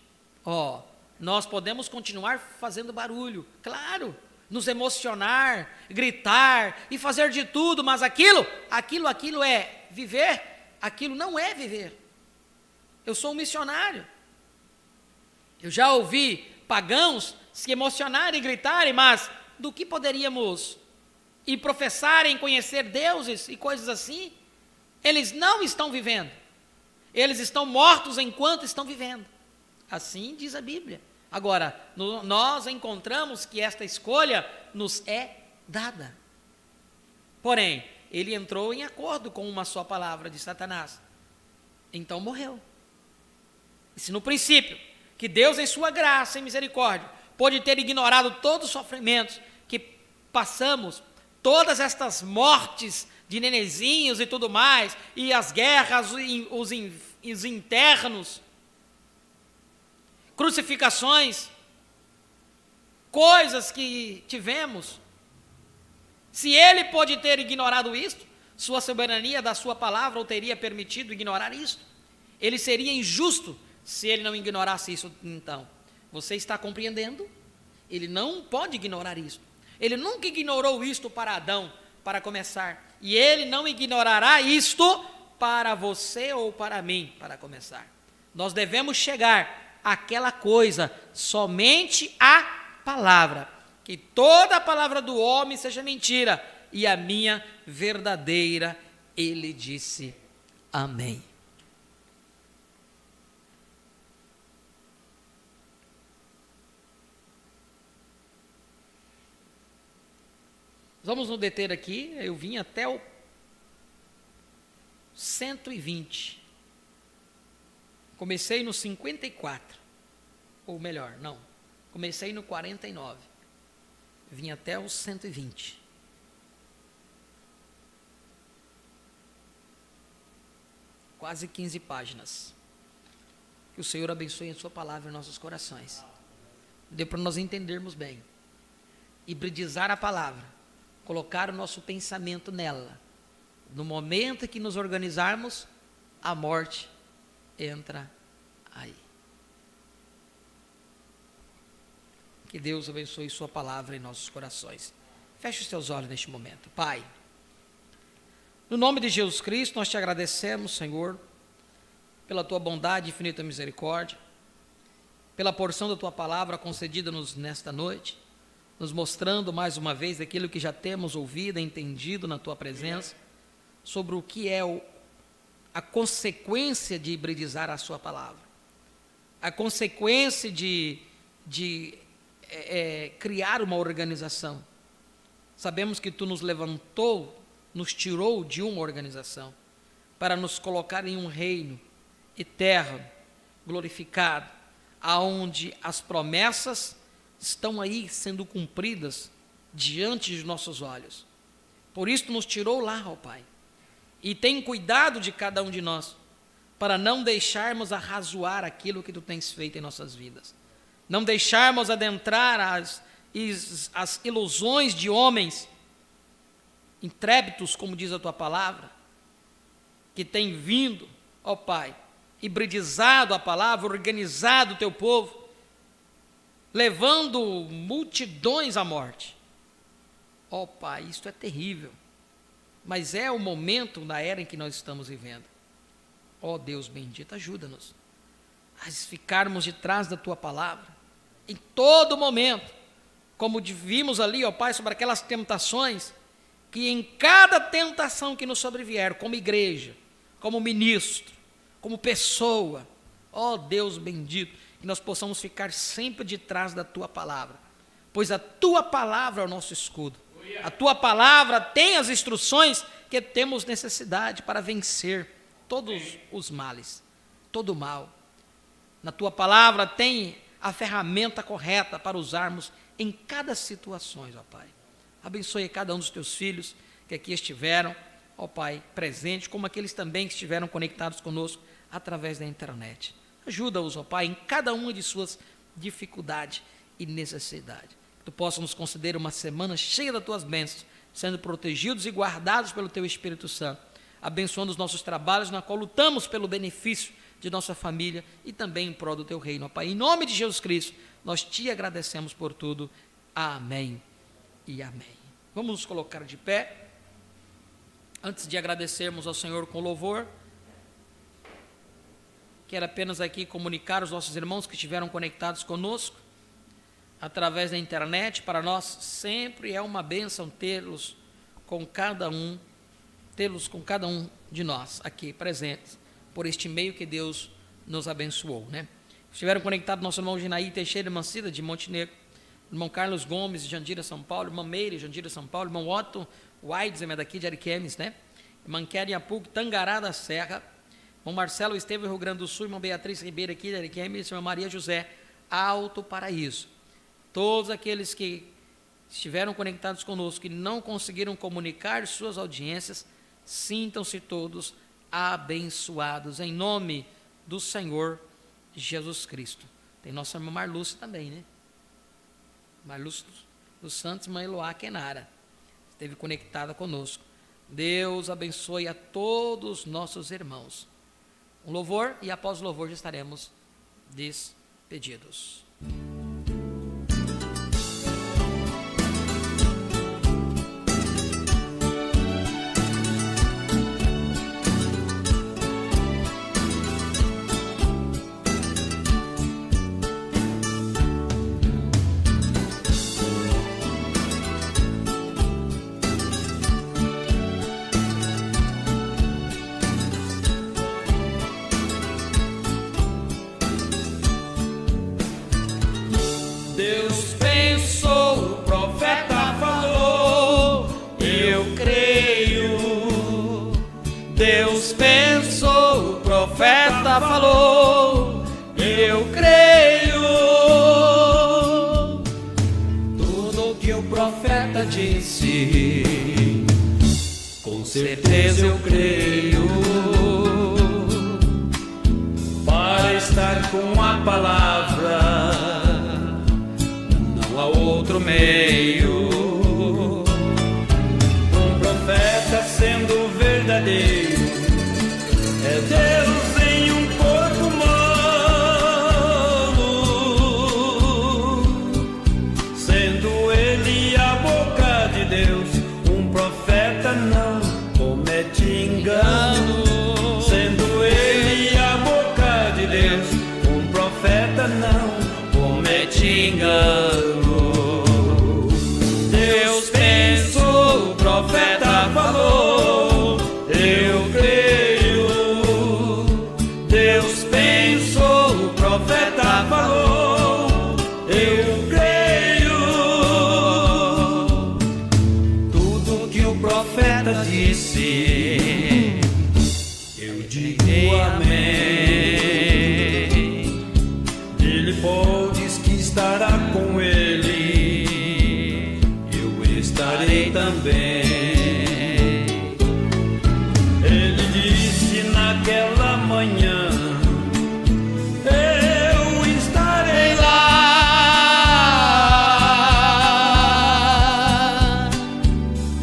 Nós podemos continuar fazendo barulho, claro, nos emocionar, gritar e fazer de tudo, mas aquilo é viver? Aquilo não é viver. Eu sou um missionário. Eu já ouvi pagãos se emocionarem e gritarem, mas do que poderíamos e professarem conhecer deuses e coisas assim? Eles não estão vivendo. Eles estão mortos enquanto estão vivendo. Assim diz a Bíblia. Agora, nós encontramos que esta escolha nos é dada. Porém, ele entrou em acordo com uma só palavra de Satanás. Então morreu. E se no princípio, que Deus em sua graça e misericórdia, pôde ter ignorado todos os sofrimentos que passamos, todas estas mortes de nenezinhos e tudo mais, e as guerras, os internos, crucificações, coisas que tivemos. Se ele pôde ter ignorado isto, sua soberania da sua palavra o teria permitido ignorar isto. Ele seria injusto se ele não ignorasse isso. Então, você está compreendendo? Ele não pode ignorar isto. Ele nunca ignorou isto para Adão, para começar. E ele não ignorará isto para você ou para mim, para começar. Nós devemos chegar àquela coisa, somente a palavra. Que toda a palavra do homem seja mentira, e a minha verdadeira. Ele disse amém. Vamos nos deter aqui. Eu vim até o 120. Comecei no 54. Ou melhor, não. Comecei no 49. Vim até o 120. Quase 15 páginas. Que o Senhor abençoe a sua palavra em nossos corações. Dê para nós entendermos bem. Hibridizar a palavra. Colocar o nosso pensamento nela. No momento que nos organizarmos, a morte entra aí. Que Deus abençoe sua palavra em nossos corações. Feche os teus olhos neste momento. Pai, no nome de Jesus Cristo, nós te agradecemos, Senhor, pela tua bondade e infinita misericórdia, pela porção da tua palavra concedida-nos nesta noite, nos mostrando mais uma vez aquilo que já temos ouvido e entendido na tua presença, sobre o que é a consequência de hibridizar a sua palavra, a consequência de criar uma organização. Sabemos que tu nos levantou, nos tirou de uma organização, para nos colocar em um reino eterno, glorificado, aonde as promessas estão aí sendo cumpridas diante de nossos olhos. Por isso nos tirou lá, ó Pai, e tem cuidado de cada um de nós, para não deixarmos arrazoar aquilo que tu tens feito em nossas vidas, não deixarmos adentrar as ilusões de homens intrépidos, como diz a tua palavra, que tem vindo, ó Pai, hibridizado a palavra, organizado o teu povo, levando multidões à morte. Ó Pai, isto é terrível, mas é o momento na era em que nós estamos vivendo. Ó Deus bendito, ajuda-nos a ficarmos de trás da tua palavra, em todo momento, como vimos ali, ó Pai, sobre aquelas tentações, que em cada tentação que nos sobrevier, como igreja, como ministro, como pessoa, ó Deus bendito, que nós possamos ficar sempre de trás da tua palavra, pois a tua palavra é o nosso escudo. A tua palavra tem as instruções que temos necessidade para vencer todos os males, todo o mal. Na tua palavra tem a ferramenta correta para usarmos em cada situação, ó Pai. Abençoe cada um dos teus filhos que aqui estiveram, ó Pai, presentes, como aqueles também que estiveram conectados conosco através da internet. Ajuda-os, ó Pai, em cada uma de suas dificuldades e necessidades. Que tu possa nos conceder uma semana cheia das tuas bênçãos, sendo protegidos e guardados pelo teu Espírito Santo, abençoando os nossos trabalhos, na qual lutamos pelo benefício de nossa família e também em prol do teu reino, ó Pai. Em nome de Jesus Cristo, nós te agradecemos por tudo. Amém e amém. Vamos nos colocar de pé. Antes de agradecermos ao Senhor com louvor, quero apenas aqui comunicar aos nossos irmãos que estiveram conectados conosco através da internet. Para nós sempre é uma bênção tê-los com cada um de nós aqui presentes, por este meio que Deus nos abençoou, né? Estiveram conectados nosso irmão Ginaí Teixeira Mancida, de Montenegro, irmão Carlos Gomes, de Jandira, São Paulo, irmã Meire, Jandira, São Paulo, irmão Otto Wides, daqui de Ariquemes, né? Irmã Keren Apuc, Tangará da Serra, irmão Marcelo Estevam, Rio Grande do Sul, irmã Beatriz Ribeiro, aqui de Ariquemes, irmã Maria José, Alto Paraíso. Todos aqueles que estiveram conectados conosco e não conseguiram comunicar suas audiências, sintam-se todos abençoados, em nome do Senhor Jesus Cristo. Tem nossa irmã Marlúcia também, né? Marlúcia dos Santos, mãe Eloá Kenara. Esteve conectada conosco. Deus abençoe a todos os nossos irmãos. Um louvor e após o louvor já estaremos despedidos. Deus pensou, o profeta falou, eu creio. Deus pensou, o profeta falou, eu creio. Tudo que o profeta disse, com certeza eu creio. Para estar com a palavra, não há outro meio. Um profeta sendo verdadeiro é Deus em um corpo humano, sendo ele a boca de Deus. Um profeta não comete engano, sendo ele a boca de Deus. Um profeta não comete engano. Deus pensou, o profeta falou, eu creio. Deus pensou, o profeta falou, eu creio. Tudo que o profeta disse, eu digo amém. Ele podes que estará com ele, eu estarei também. Ele disse naquela manhã, eu estarei lá.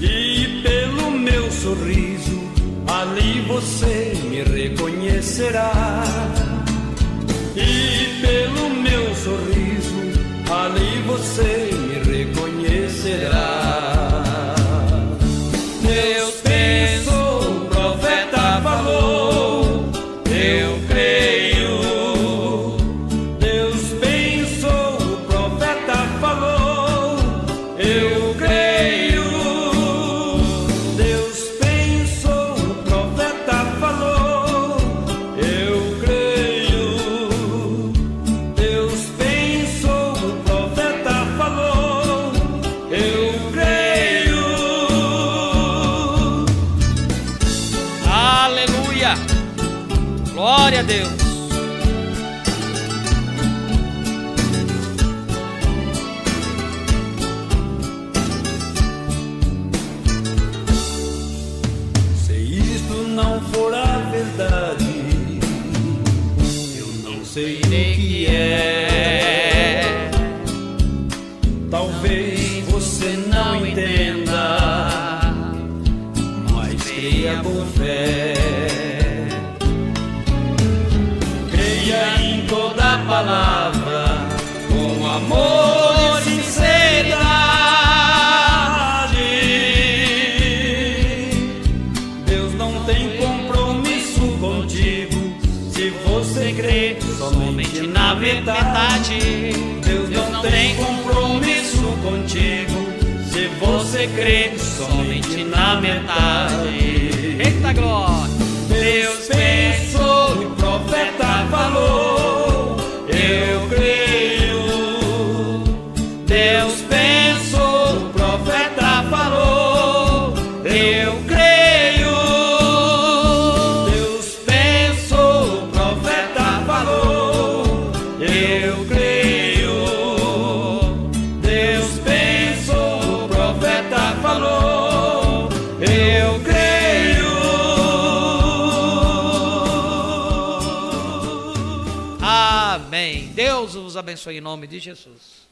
E pelo meu sorriso, ali você me reconhecerá. E pelo meu sorriso, ali você me reconhecerá. Deus pensou, o profeta falou, eu creio. Deus pensou, o profeta falou, eu creio. Deus pensou, o profeta falou, eu creio. Deus pensou, o profeta falou, eu creio. Aleluia! Glória a Deus! Se isto não for a verdade, eu não sei o que é. Talvez você não entenda, mas creia com fé. Creia em toda palavra, com amor e sinceridade. Deus não tem compromisso contigo, se você crê somente na verdade. Deus não tem compromisso contigo, se você crê somente na metade. Eita glória! Deus pensou, o profeta falou, eu creio. Deus pensou, o profeta falou, eu creio. Deus pensou, o profeta falou, eu creio. Deus pensou, o profeta falou, eu creio. Amém. Deus os abençoe em nome de Jesus.